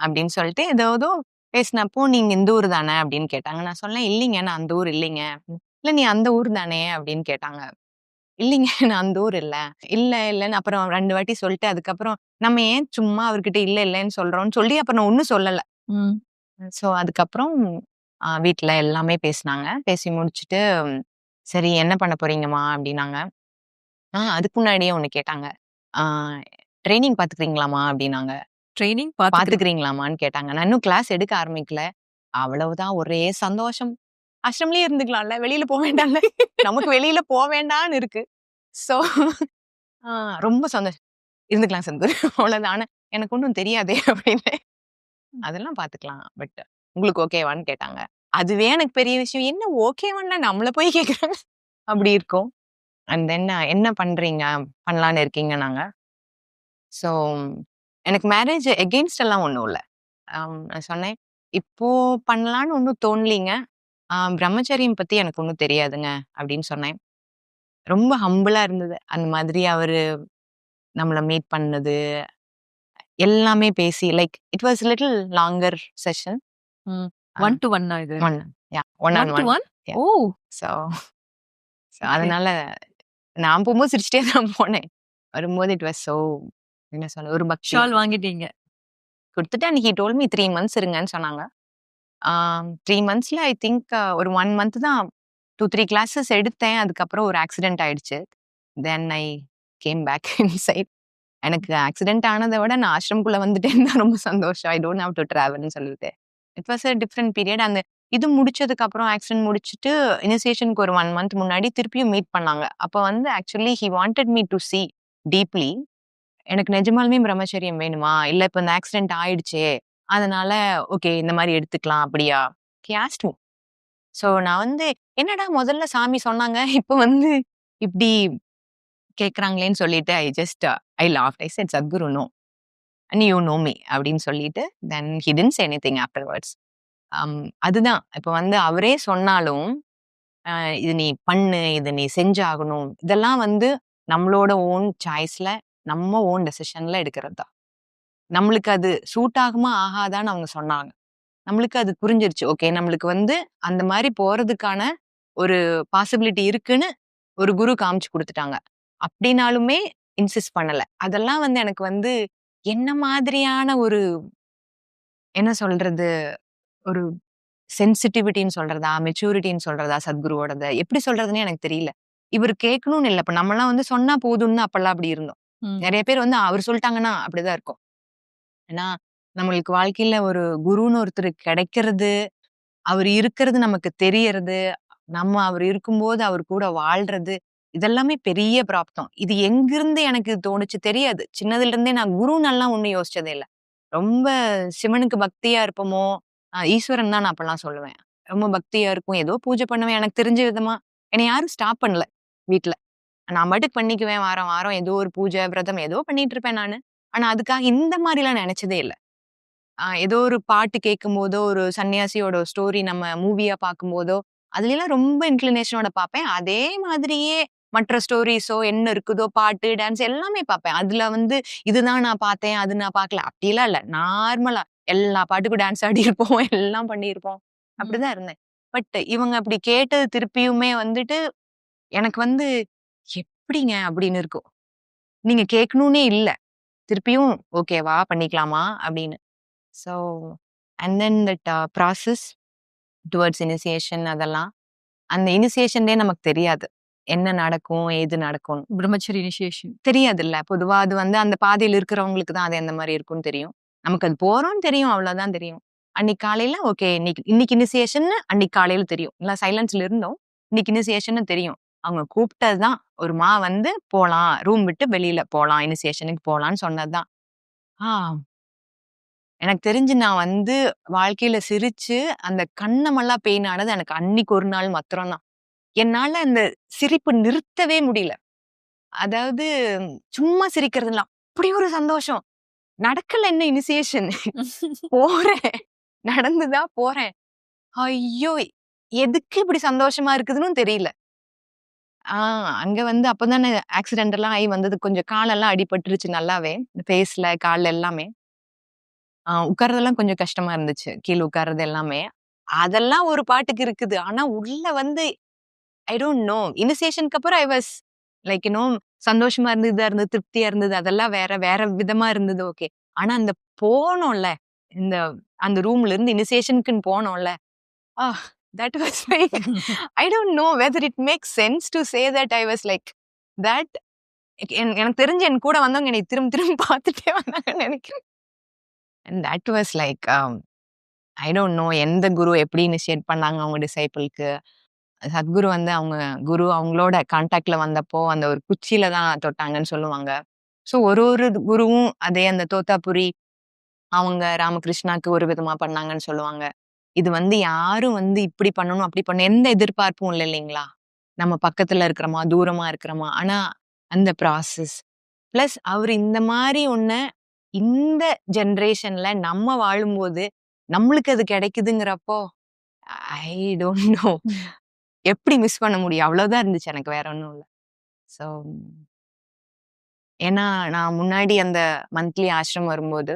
அப்படின்னு சொல்லிட்டு ஏதோ பேசினப்போ நீங்க இந்த ஊர் தானே அப்படின்னு கேட்டாங்க. நான் சொன்னேன் இல்லைங்க, நான் அந்த ஊர் இல்லைங்க. இல்லை நீ அந்த ஊர் தானே அப்படின்னு கேட்டாங்க. இல்லைங்க, நான் அந்த ஊர் இல்லை இல்லைன்னு அப்புறம் 2 வாட்டி சொல்லிட்டு அதுக்கப்புறம் நம்ம ஏன் சும்மா அவர்கிட்ட இல்லைன்னு சொல்றோம்னு சொல்லி அப்புறம் நான் ஒன்றும் சொல்லலை. ஸோ அதுக்கப்புறம் வீட்டில் எல்லாமே பேசினாங்க. பேசி முடிச்சுட்டு சரி என்ன பண்ண போறீங்கம்மா அப்படின்னாங்க. அதுக்கு முன்னாடியே ஒன்று கேட்டாங்க, ட்ரைனிங் பார்த்துக்கிறீங்களாமா அப்படின்னாங்க. ட்ரைனிங் பார்த்துக்கிறீங்களாமான்னு கேட்டாங்க. நான் இன்னும் கிளாஸ் எடுக்க ஆரம்பிக்கல. அவ்வளவுதான், ஒரே சந்தோஷம். ஆசிரம்லயே இருந்துக்கலாம்ல, வெளியில போக வேண்டாம்ல, நமக்கு வெளியில போக வேண்டாம்னு இருக்கு. ஸோ ரொம்ப சந்தோஷம், இருந்துக்கலாம் சந்தூர் அவ்வளவுதான். ஆனா எனக்கு ஒன்றும் தெரியாதே அப்படின்னு, அதெல்லாம் பார்த்துக்கலாம், பட் உங்களுக்கு ஓகேவான்னு கேட்டாங்க. அதுவே எனக்கு பெரிய விஷயம், என்ன ஓகேவான்னா நம்மள போய் கேட்குறாங்க அப்படி இருக்கும். அண்ட் தென் என்ன பண்றீங்க, பண்ணலான்னு இருக்கீங்க நாங்க. ஸோ எனக்கு மேரேஜ் எகெயின்ஸ்ட் எல்லாம் ஒன்றும் இல்லை. நான் சொன்னேன் இப்போ பண்ணலான்னு ஒன்றும் தோணலிங்க, பிரம்மச்சரியம் பத்தி எனக்கு ஒன்றும் தெரியாதுங்க அப்படின்னு சொன்னேன். ரொம்ப ஹம்பிளா இருந்தது. அந்த மாதிரி அவரு நம்மளை மீட் பண்ணது எல்லாமே பேசி like it was little longer session. 1-to-1 இது 1 on 1 ஓ! So okay. அதனால நான் போகும்போது சிரிச்சுட்டே தான் போனேன். வரும்போது இட் வாஸ் என்ன சொல்ல ஒரு பக்தி ஷால் வாங்கிட்டீங்க. குடுத்துட்டு and he told me 3 months இருங்கன்னு சொன்னாங்க. 3 மந்த்ஸ்ல ஐ திங்க் ஒரு 1 மந்த் தான் 2, 3 கிளாஸஸ் எடுத்தேன். அதுக்கப்புறம் ஒரு ஆக்சிடென்ட் ஆயிடுச்சு. தென் ஐ கேம் பேக் இன்சைட். எனக்கு ஆக்சிடென்ட் ஆனத விட நான் ஆஷ்ரம்குள்ள வந்துட்டேன்னு தான் ரொம்ப சந்தோஷம். ஐ டோன்ட் ஹேவ் டு டிராவல்ன்னு சொல்லிட்டு. It was a different period. அந்த இது முடிச்சதுக்கு அப்புறம் ஆக்சிடென்ட் முடிச்சுட்டு இனிஷியேஷனுக்கு ஒரு 1 மந்த் முன்னாடி திருப்பியும் மீட் பண்ணாங்க. அப்ப வந்து actually he wanted me to see deeply. எனக்கு நிஜமாலுமே பிரம்மச்சரியம் வேணுமா? இல்ல இப்ப இந்த ஆக்சிடென்ட் ஆயிடுச்சே! அதனால ஓகே இந்த மாரி எடுத்துக்கலாம் அப்படியா? He asked me. ஸோ நான் வந்து என்னடா முதல்ல சாமி சொன்னாங்க. இப்ப வந்து இப்டி கேட்கறாங்களேன்னு சொல்லிட்டு I laughed. I said Sadhguru no. And you know me அப்படின்னு சொல்லிட்டு then he didn't say anything afterwards. அதுதான் இப்ப வந்து அவரே சொன்னாலும் இது நீ பண்ணு, இது நீ செஞ்சாகணும். இதெல்லாம் வந்து நம்மளோட ஓன் சாய்ஸ்ல, நம்ம ஓன் டெசிஷன்ல எடுக்கிறது தான். நம்மளுக்கு அது சூட் ஆகுமா, ஆகாதான்னு அவங்க சொன்னாங்க. நம்மளுக்கு அது புரிஞ்சிருச்சு. ஓகே நம்மளுக்கு வந்து அந்த மாரி போறதுக்கான ஒரு பாசிபிலிட்டி இருக்குன்னு ஒரு குரு காமிச்சு குடுத்துட்டாங்க. அப்படின்னாலுமே இன்சிஸ்ட் பண்ணல. அதெல்லாம் வந்து எனக்கு வந்து என்ன மாதிரியான ஒரு என்ன சொல்றது? ஒரு சென்சிட்டிவிட்டின்னு சொல்றதா? மெச்சூரிட்டின்னு சொல்றதா? சத்குருவோடத எப்படி சொல்றதுன்னே எனக்கு தெரியல. இவரு கேட்கணும்னு இல்ல. இப்ப நம்மலாம் வந்து சொன்னா போதும்னு அப்பல்லாம் அப்படி இருந்தோம். ம். நெறைய பேர் வந்து அவரு சொல்ட்டாங்கன்னா அப்படிதான் இருக்கும். ஏன்னா, நம்மளுக்கு வாழ்க்கையில ஒரு குருன்னு ஒருத்தர் கிடைக்கிறது, அவரு இருக்கிறது நமக்கு தெரியறது, நம்ம அவரு இருக்கும்போது அவர் கூட வாழ்றது, இதெல்லாமே பெரிய பிராப்தம். இது எங்கிருந்து எனக்கு தோணுச்சு தெரியாது. சின்னதுல இருந்தே நான் குருன்னெல்லாம் ஒண்ணும் யோசிச்சதே இல்ல. ரொம்ப சிவனுக்கு பக்தியா இருப்போமோ, ஈஸ்வரன் தான் நான் அப்பல்லாம் சொல்லுவேன். ரொம்ப பக்தியா இருக்கும். ஏதோ பூஜை பண்ணுவேன். எனக்கு தெரிஞ்ச விதமா என்னை யாரும் ஸ்டாப் பண்ணல வீட்ல. நான் பாட்டுக்கு பண்ணிக்குவேன். வாரம், வாரம் ஏதோ ஒரு பூஜை, விரதம் ஏதோ பண்ணிட்டு இருப்பேன் நானு. ஆனா அதுக்காக இந்த மாரிலாம் நெனச்சதே இல்ல. ஏதோ ஒரு பாட்டு கேட்கும்போதோ, ஒரு சன்னியாசியோட ஸ்டோரி நம்ம மூவியா பார்க்கும்போதோ, அதுலலாம் ரொம்ப இன்க்ளினேஷனோட பார்ப்பேன். அதே மாதிரியே மற்ற ஸ்டோரீஸோ என்ன இருக்குதோ, பாட்டு, டான்ஸ் எல்லாமே பார்ப்பேன். அதுல வந்து இதுதான் நான் பார்த்தேன், அது நான் பார்க்கல. அப்படிலாம் இல்ல. நார்மலா எல்லா பாட்டுக்கும் டான்ஸ் ஆடியிருப்போம், எல்லாம் பண்ணியிருப்போம். ம். அப்படிதான் இருந்தேன். பட் இவங்க அப்படி கேட்டது திருப்பியுமே வந்துட்டு, எனக்கு வந்து எப்படிங்க அப்படின்னு இருக்கும். நீங்க கேட்கணும்னே இல்ல. திருப்பியும் ஓகேவா, பண்ணிக்கலாமா அப்படின்னு. So and then that process towards initiation அதெல்லாம். அந்த இனிஷியேஷன்லயே நமக்கு தெரியாது. என்ன நடக்கும்? ஏது நடக்கும்னு. பிரம்மச்சரி இனிஷியேஷன். தெரியாதுல்ல. பொதுவா அது வந்து அந்த பாதையில இருக்கிறவங்களுக்கு தான் அது எந்த மாரி இருக்கும்னு தெரியும். நமக்கு அது போறோம்னு தெரியும். அவ்வளோதான் தெரியும். அன்னைக்கு காலையில ஓகே இன்னைக்கு இன்னைக்கு இனிஷியேஷன்னு அன்னைக்கு காலையில தெரியும். எல்லாம் சைலன்ஸ்ல இருந்தோம். இன்னைக்கு இனிஷியேஷன்னு தெரியும். அவங்க கூப்பிட்டது தான். ஒரு வந்து போலாம். ரூம் விட்டு வெளியில போலாம். இனிஷியேஷனுக்கு போலான்னு சொன்னது தான். ஆ எனக்கு தெரிஞ்சு நான் வந்து வாழ்க்கையில சிரிச்சு, அந்த கண்ணமெல்லாம் பெயின் ஆனது எனக்கு அன்னைக்கு ஒரு நாள் மாத்திரம் தான். என்னால அந்த சிரிப்பு நிறுத்தவே முடியல. அதாவது சும்மா சிரிக்கிறதுல அப்படி ஒரு சந்தோஷம். நடக்கல இன்னும் இனிஷியேஷன். போறேன். நடந்து தான் போறேன். ஐயோ! எதுக்கு இப்படி சந்தோஷமா இருக்குதுன்னும் தெரியல. ஆ அங்க வந்து அப்பதானே ஆக்சிடென்ட் எல்லாம் ஆயி வந்தது. கொஞ்சம் காலெல்லாம் அடிபட்டுருச்சு நல்லாவே. ஃபேஸ்ல, கால்ல எல்லாமே. உட்கார்றதெல்லாம் கொஞ்சம் கஷ்டமா இருந்துச்சு. கீழ உட்கார்றது எல்லாமே. அதெல்லாம் ஒரு பாட்டுக்கு இருக்குது. ஆனா உள்ள வந்து ஐ டோன்ட் நோ. இனிஷியேஷனுக்கு அப்புறம் ஐ வாஸ் லைக் சந்தோஷமா இருந்தது, இதா இருந்தது, திருப்தியா இருந்தது. அதெல்லாம் வேற வேற விதமா இருந்தது ஓகே. ஆனா அந்த போனோம்ல, இந்த அந்த ரூம்ல இருந்து இனிஷியேஷனுக்குன்னு போனோம்ல. Ah that was like I don't know whether it makes sense to say that I was like that. எனக்கு தெரிஞ்சு என் கூட வந்தவங்க என்னைய திரும்ப திரும்ப பார்த்துட்டே வந்தாங்கன்னு நெனைக்கிறேன். And that was like I don't no எந்த குரு எப்படி இனிஷியேட் பண்ணாங்க அவங்க டிசைபிள்க்கு. சத்குரு வந்து அவங்க குரு அவங்களோட கான்டாக்ட்ல வந்தப்போ, அந்த ஒரு குச்சியில தான் தொட்டாங்கன்னு சொல்லுவாங்க. ஸோ ஒரு ஒரு குருவும் அதே அந்த தோத்தாபுரி, அவங்க ராமகிருஷ்ணாக்கு ஒரு விதமா பண்ணாங்கன்னு சொல்லுவாங்க. இது வந்து யாரும் வந்து இப்படி பண்ணணும், அப்படி பண்ணணும் எந்த எதிர்பார்ப்பும் இல்ல இல்லைங்களா? நம்ம பக்கத்துல இருக்கிறோமா, தூரமா இருக்கிறோமா, ஆனா அந்த ப்ராசஸ். பிளஸ் அவரு இந்த மாரி ஒண்ண இந்த ஜெனரேஷன்ல நம்ம வாழும்போது, நம்மளுக்கு அது கிடைக்குதுங்கிறப்போ, ஐ டோன்ட் நோ. ம். எப்படி மிஸ் பண்ண முடியும்? அவ்வளோதான் இருந்துச்சு எனக்கு. வேற ஒண்ணும் இல்ல. ஸோ ஏன்னா, நான் முன்னாடி அந்த மந்த்லி ஆஷ்ரம் வரும்போது,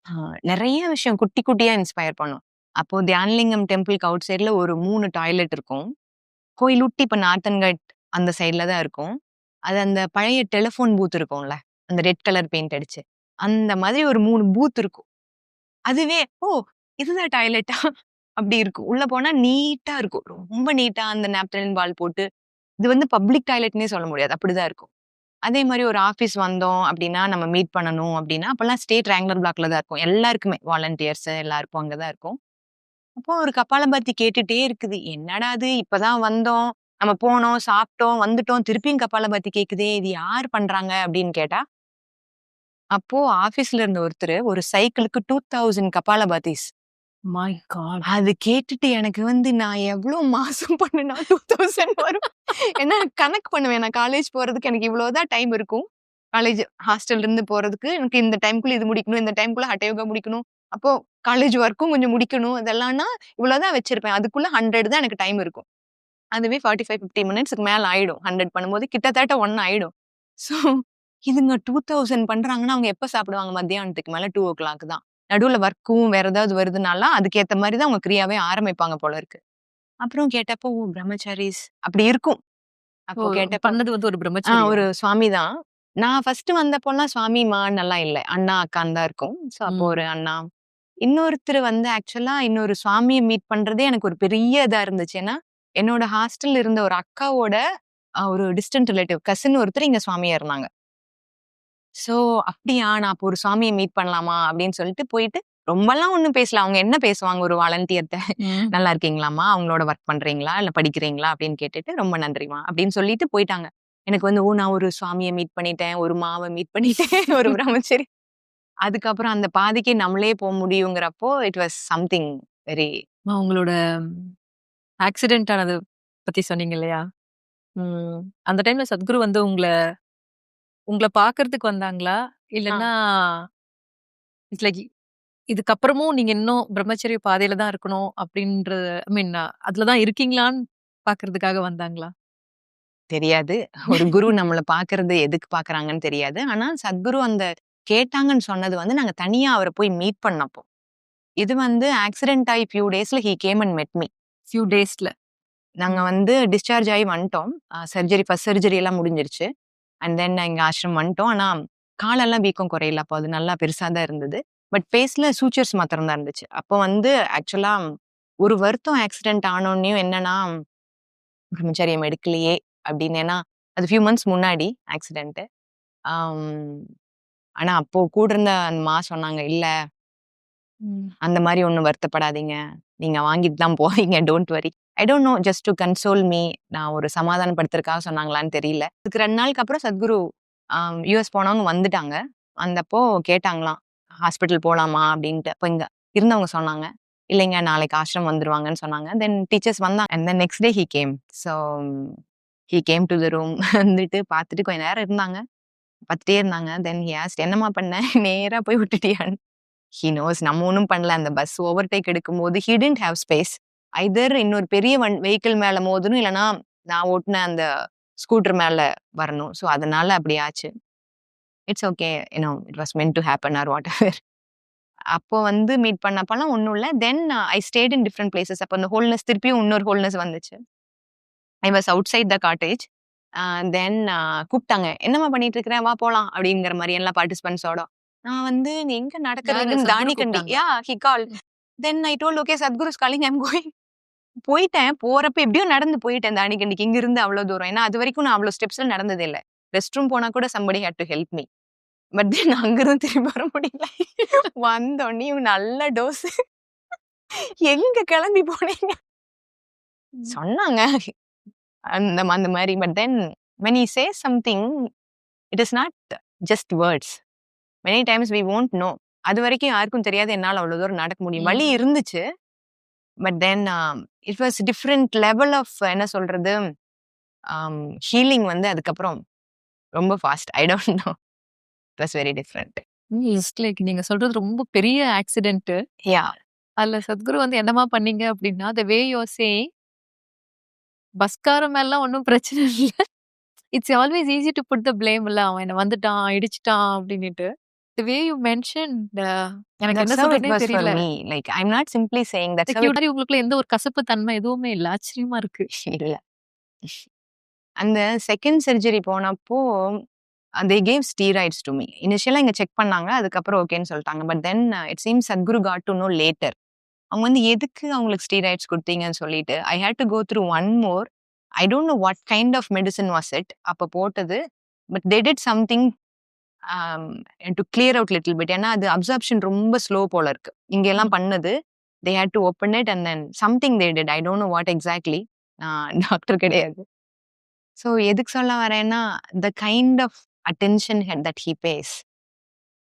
அ நெறைய விஷயம் குட்டி குட்டியா இன்ஸ்பயர் பண்ணும். அப்போ தியானலிங்கம் டெம்பிள்க்கு அவுட் சைட்ல ஒரு 3 டாய்லெட் இருக்கும். கோயிலுட்டி இப்ப நார்த்தன்கட் அந்த சைட்ல தான் இருக்கும். அது அந்த பழைய டெலிஃபோன் பூத் இருக்கும்ல. அந்த ரெட் கலர் பெயிண்ட் அடிச்சு. அந்த மாதிரி ஒரு 3 பூத் இருக்கும். அதுவே, "ஓ! இதுதான் டாய்லெட்டா?" அப்படி இருக்கும். உள்ள போனா நீட்டா இருக்கும். ரொம்ப நீட்டா அந்த நாப்தலின் பால் போட்டு இது வந்து பப்ளிக் டாய்லெட்ன்னே சொல்ல முடியாது. அப்படிதான் இருக்கும். அதே மாரி ஒரு ஆஃபீஸ் வந்தோம் அப்படின்னா, நம்ம மீட் பண்ணணும் அப்படின்னா, அப்பலாம் ஸ்டேட் ரெகுலர் பிளாக்ல தான் இருக்கும். எல்லாருக்குமே வாலண்டியர்ஸ் எல்லாருக்கும் அங்க தான் இருக்கும். அப்போ ஒரு கபாலபாத்தி கேட்டுட்டே இருக்குது. என்னடா இது இப்பதான் வந்தோம். நம்ம போனோம், சாப்பிட்டோம், வந்துட்டோம். திருப்பியும் கபாலபாத்தி கேக்குதே! இது யார் பண்றாங்க? அப்படின்னு கேட்டா, அப்போ ஆஃபீஸ்ல இருந்த ஒருத்தரு ஒரு சைக்கிளுக்கு 2000 கபாலபாத்திஸ். My God! அது கேட்டுட்டு எனக்கு வந்து நான் எவ்ளோ மாசம் பண்ணுனா 2000 வரும். ஏன்னா கணக்கு பண்ணுவேன். நான் காலேஜ் போறதுக்கு எனக்கு இவ்ளோ தான் டைம் இருக்கும். காலேஜ் ஹாஸ்டல்ல இருந்து போறதுக்கு எனக்கு இந்த டைம்க்குள்ள இது முடிக்கணும். இந்த டைம்க்குள்ள ஹட்ட யோகா முடிக்கணும். அப்போ காலேஜ் ஒர்க்கும் கொஞ்சம் முடிக்கணும். இதெல்லாம்னா இவ்ளோ தான் வச்சிருப்பேன். அதுக்குள்ள 100 தான் எனக்கு டைம் இருக்கும். அதுவே 45, 50 மினிட்ஸ்க்கு மேல ஆயிடும். 100 பண்ணும்போது கிட்டத்தட்ட 1 ஆயிடும். ஸோ இதுங்க 2000 பண்றாங்கன்னா, அவங்க எப்ப சாப்பிடுவாங்க? மத்தியானத்துக்கு மேல 2:00 தான். நடுவுல ஒர்க்கும் வேற ஏதாவது வருதுனால, அதுக்கேத்த மாரி தான் அவங்க கிரியாவே ஆரம்பிப்பாங்க போல இருக்கு. அப்புறம் கேட்டப்போ, "ஓ! பிரம்மச்சாரீஸ்" அப்படி இருக்கும். ஓ! அப்போ கேட்டப்போ பண்ணது வந்து ஒரு பிரம்மச்சரியா? ஒரு சுவாமி தான். நான் ஃபர்ஸ்ட் வந்தப்போலாம் சுவாமி, மான்னெல்லாம் இல்ல. அண்ணா, அக்கான்னு தான் இருக்கும். ஸோ அப்போ ம். ஒரு அண்ணா. இன்னொருத்தர் வந்து ஆக்சுவலா இன்னொரு சுவாமிய மீட் பண்றதே எனக்கு ஒரு பெரிய இதா இருந்துச்சு. ஏன்னா, என்னோட ஹாஸ்டல்ல இருந்த ஒரு அக்காவோட ஒரு டிஸ்டன்ட் ரிலேட்டிவ் கசின் ஒருத்தர் இங்க சுவாமியா இருந்தாங்க. ஸோ அப்படியா! நான் அப்போ ஒரு சுவாமிய மீட் பண்ணலாமா? அப்படின்னு சொல்லிட்டு போயிட்டு ரொம்பலாம் ஒண்ணும் பேசல. அவங்க என்ன பேசுவாங்க ஒரு வாலண்டியர்ட்ட? ம். "நல்லா இருக்கீங்களாம்மா? அவங்களோட ஒர்க் பண்றீங்களா? இல்ல படிக்கிறீங்களா?" அப்படின்னு கேட்டுட்டு, "ரொம்ப நன்றிம்மா" அப்படின்னு சொல்லிட்டு போயிட்டாங்க. எனக்கு வந்து, ஓ! நான் ஒரு சுவாமிய மீட் பண்ணிட்டேன். ஒரு மாவ மீட் பண்ணிட்டேன். ஒரு பிரம்மச்சரி. அதுக்கப்புறம் அந்த பாதைக்கு நம்மளே முடியுங்கிறப்போ, இட் வாஸ் சம்திங் வெரி உங்களோட ஆக்சிடென்ட் ஆனது பத்தி சொன்னீங்க இல்லையா? ம். அந்த டைம்ல சத்குரு வந்து உங்கள உங்கள பார்க்கறதுக்கு வந்தாங்களா? ஆ. இல்லன்னா இட்ஸ் லைக் இதுக்கப்புறமும் நீங்க இன்னும் பிரம்மச்சரிய பாதையில தான் இருக்கணும் அப்படின்ற ஐ மீன் அதுல தான் இருக்கீங்களான்னு பார்க்கறதுக்காக வந்தாங்களா? தெரியாது. ஒரு குரு நம்மள பார்க்கறது எதுக்கு பார்க்குறாங்கன்னு தெரியாது. ஆனா, சத்குரு அந்த கேட்டாங்கன்னு சொன்னது வந்து, நாங்க தனியா அவர போய் மீட் பண்ணப்போ. இது வந்து ஆக்சிடென்ட் ஆயி ஃபியூ டேஸ்ல ஹி கேம் அண்ட் மெட் மீ. ஃபியூ டேஸ்ல. நாங்க ம். வந்து டிஸ்சார்ஜ் ஆயி வந்துட்டோம். ஃபர்ஸ்ட் சர்ஜரி எல்லாம் முடிஞ்சிருச்சு. அண்ட் தென் எங்க ஆஷ்ரம் வந்துட்டோம். ஆனா, காலெல்லாம் வீக்கம் குறையல. அப்போ அது நல்லா பெருசா தான் இருந்தது. பட் ஃபேஸ்ல சூச்சர்ஸ் மாத்திரம் தான் இருந்துச்சு. அப்போ வந்து ஆக்சுவலா ஒரு வருத்தம் ஆக்சிடென்ட் ஆனோனயும் என்னன்னா, பிரம்மச்சரியம் எடுக்கலையே அப்படின்னு. ஏன்னா, அது ஃபியூ மந்த்ஸ் முன்னாடி ஆக்சிடென்ட். ஆம். ஆனா, அப்போ கூட இருந்த அந்த சொன்னாங்க, "இல்ல, ம். அந்த மாரி ஒண்ணும் வருத்தப்படாதீங்க. நீங்க வாங்கிட்டு தான் போவீங்க. Don't worry." I don't know just to console me. நான் ஒரு சமாதானப்படுத்துறதுக்காக சொன்னாங்களான்னு தெரியல. அதுக்கு 2 நாளுக்கு அப்புறம் சத்குரு யுஎஸ் போனவங்க வந்துட்டாங்க. வந்தப்போ கேட்டாங்களாம், "ஹாஸ்பிட்டல் போலாமா?" அப்படின்ட்டு. அப்ப இங்க இருந்தவங்க சொன்னாங்க, "இல்லைங்க, நாளைக்கு ஆஷ்ரம் வந்துருவாங்கன்னு" சொன்னாங்க. தென் டீச்சர்ஸ் வந்தாங்க. And then next day he came. So he came to the room. வந்துட்டு பார்த்துட்டு கொஞ்ச நேரம் இருந்தாங்க. பார்த்துட்டே இருந்தாங்க. தென் ஹி ஆஸ்க்ட், "என்னம்மா பண்ண? நேரா போய் விட்டுட்டியான்னு?" ஹி நோஸ் நம்ம ஒண்ணும் பண்ணல. அந்த பஸ் ஓவர்டேக் எடுக்கும்போது he didn't have space. Either இன்னொரு பெரிய வெஹிக்கிள் மேல மோதணும். இல்லன்னா நான் ஓட்டுன அந்த ஸ்கூட்டர் மேல வரணும். ஸோ அதனால அப்படி ஆச்சு. It's okay. It was meant to happen or whatever. அப்போ வந்து மீட் பண்ணப்பலாம் ஒண்ணும் இல்ல. Then I stayed in different places. அப்ப அந்த ஹோல்னஸ் திருப்பியும் இன்னொரு ஹோல்னஸ் வந்துச்சு. I was outside the cottage. Then கூப்ட்டாங்க. "என்னம்மா பண்ணிட்டு இருக்கிற? வா போலாம்." அப்படிங்கிற மாரி எல்லா பார்ட்டிசிபென்ட்ஸோட. நான் வந்து எங்க யாரு நடக்கிறதுன்னு சத்குரு தானிகண்டி கூப்பிட்டாங்களா? He called. Then I told, "okay, Sadhguru is calling, I am going." போயிட்டேன். போறப்ப எப்படியோ நடந்து போயிட்டேன் தானிகண்டிக்கு. இங்கிருந்து அவ்வளோ தூரம். ஏன்னா, அதுவரைக்கும் நான் அவ்வளோ ஸ்டெப்ஸ்ல நடந்ததே இல்ல. ரெஸ்ட் ரூம் போனா கூட somebody had to help me. But then அங்கிருந்து திரும்பி வர முடியல. வந்தோனயும் நல்ல டோஸ். எங்க கிளம்பி போனீங்க? ம். சொன்னாங்க. அந்த மாரி. But then when he says something, it is not just words. Many times we won't know. அதுவரைக்கும் யாருக்கும் தெரியாது என்னால அவ்வளோ தூரம் நடக்க முடியும். வலி ம். இருந்துச்சு. But then it was different level of என்ன சொல்றது? ஹீலிங் வந்து அதுக்கப்புறம் ரொம்ப fast. I don't know. It was very different. It's like நீங்க சொல்றது ரொம்ப பெரிய ஆக்சிடென்ட். யாஹ்! அதுல சத்குரு வந்து என்னம்மா பண்ணீங்க அப்படின்னா, the way you are saying பஸ்காரன் மேலலாம் ஒண்ணும் பிரச்சனை இல்ல. It's always easy to put the blame இல்ல. அவன் என்ன வந்துட்டான், இடிச்சுட்டான் அப்படின்னுட்டு. The way you mentioned எனக்கு That's என்ன how it சொல்றதுன்னே was for தெரியல. me. Like, I'm not simply saying that's இந்த how it மாதிரி உங்களுக்குள்ள எந்த ஒரு கசப்பு தன்மை எதுவுமே இல்ல. ஆச்சரியமா இருக்கு. இல்ல. அந்த செகண்ட் சர்ஜரி போனப்போ, they gave steroids to me. இனிஷியலா இங்க செக் பண்ணாங்க. அதுக்கப்புறம் ஓகேன்னு சொல்ட்டாங்க. But then it seems Sadhguru got to know later. அவங்க வந்து எதுக்கு அவங்களுக்கு ஸ்டீராய்ட்ஸ் குடுத்தீங்கன்னு சொல்லிட்டு, I had to go through one more. I don't know what kind of medicine was it. அப்ப போட்டது. But they did something to clear out little bit. ஏன்னா அது அப்சார்ப்ஷன் ரொம்ப ஸ்லோ போல இருக்கு. இங்க எல்லாம் பண்ணது. They had to open it and then something they did. I don't know what exactly. நான் டாக்டர் கிடையாது. ஸோ எதுக்கு சொல்ல வரேன்னா, the kind of attention that he pays,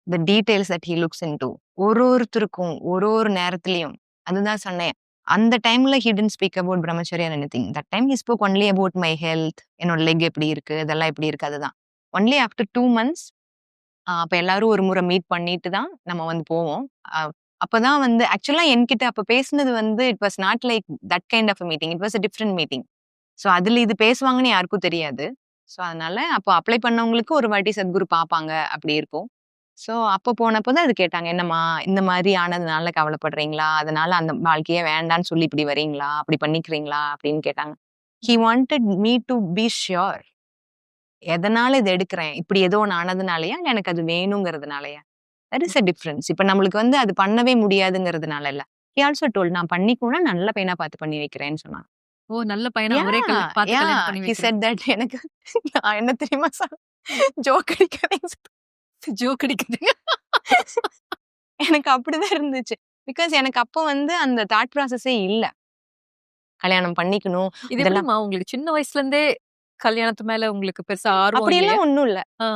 the details that he looks into ஒருத்தருக்கும் ஒரு நேரத்திலயும் அதுதான் சொன்னேன். அந்த டைம்ல he didn't speak about brahmacharya or anything. That time he spoke only about my health. என்னோட லெக் எப்படி இருக்கு, இதெல்லாம் எப்படி இருக்கு, அதுதான். ஒன்லி ஆஃப்டர் 2 மந்த்ஸ் அப்ப எல்லாரும் ஒரு முறை மீட் பண்ணிட்டு தான் நம்ம வந்து போவோம். அப்பதான் வந்து ஆக்சுவலா என்கிட்ட அப்ப பேசினது வந்து it was not like that kind of meeting. It was a different meeting. So அதுல இது பேசுவாங்கன்னு யாருக்கும் தெரியாது. ஸோ அதனால அப்போ அப்ளை பண்ணவங்களுக்கு ஒரு வாட்டி சத்குரு பார்ப்பாங்க அப்படி இருக்கும். ஸோ அப்போ போனப்போ தான் அது கேட்டாங்க, என்னம்மா இந்த மாதிரி ஆனதுனால கவலைப்படுறீங்களா, அதனால அந்த வாழ்க்கையே வேண்டான்னு சொல்லி இப்படி வரீங்களா, அப்படி பண்ணிக்கிறீங்களா அப்படின்னு கேட்டாங்க. He wanted me to be sure. எதனால இதை எடுக்கிறேன், இப்படி ஏதோ ஒன்று ஆனதுனாலயா இல்ல எனக்கு அது வேணுங்கிறதுனாலயா? That is a difference. இப்ப நம்மளுக்கு வந்து அது பண்ணவே முடியாதுங்கிறதுனால இல்ல. ஹி ஆல்சோ டோல்ட், நான் பண்ணிக்கோனா நல்ல பையனா பார்த்து பண்ணி வைக்கிறேன்னு சொன்னாங்க. ஓ! நல்ல பையனா யா ஒரே பார்த்து யா கல்யாணம் பண்ணி ஹி வைக்கிறேன். Set that. எனக்கு நான் என்ன தெரியுமா ஜோக் அடிக்கிறேன். ஜோக் அடிக்கிறீங்க. எனக்கு அப்படிதான் இருந்துச்சு. பிகாஸ் எனக்கு அப்போ வந்து அந்த தாட் ப்ராசஸே இல்ல. கல்யாணம் பண்ணிக்கணும் இது இதெல்லாம். எப்படிம்மா உங்களுக்கு சின்ன வயசுல இருந்தே கல்யாணத்து மேல உங்களுக்கு பெருசா ஆர்வம் இல்லையா? அப்படியெல்லாம் ஒண்ணும் இல்ல. ஆ.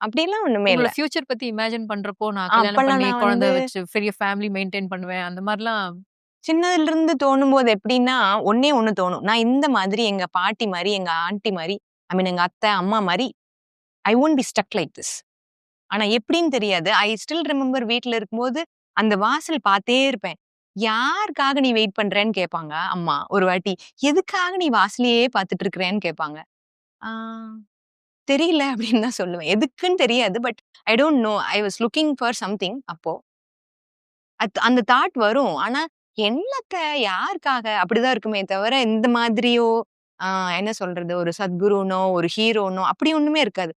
அப்படியெல்லாம் ஒண்ணுமே இல்ல. உங்களோட ஃபியூச்சர் பத்தி இமேஜின் பண்றப்போ நான் கல்யாணம் அப்பெல்லாம் பண்ணி நான் குழந்தை வந்து வச்சு பெரிய ஃபேமிலி மெயின்டெயின் பண்ணுவேன். அந்த மாரிலாம் சின்னதுல இருந்து தோணும்போது எப்படின்னா, ஒண்ணே ஒண்ணு தோணும். நான் இந்த மாதிரி எங்க பாட்டி மாரி, எங்க ஆன்டி மாரி, ஐ மீன் எங்க அத்தை, அம்மா மாரி I won't B stuck like this. ஆனா எப்படின்னு தெரியாது. ஐ ஸ்டில் ரிமெம்பர் வீட்ல இருக்கும்போது அந்த வாசல் பார்த்தே இருப்பேன். யாருக்காக நீ வெயிட் பண்றேன்னு கேட்பாங்க அம்மா ஒரு வாட்டி. எதுக்காக நீ வாசலையே பார்த்துட்டு இருக்கிறேன்னு கேட்பாங்க. ஆ தெரியல அப்படின்னு தான் சொல்லுவேன். எதுக்குன்னு தெரியாது. But I don't know. I was looking for something அப்போ. அந்த தாட் வரும். ஆனா என்னத்த யாருக்காக அப்படிதான் இருக்குமே தவிர, இந்த மாதிரியோ என்ன சொல்றது, ஒரு சத்குருனோ, ஒரு ஹீரோனோ அப்படி ஒண்ணுமே இருக்காது.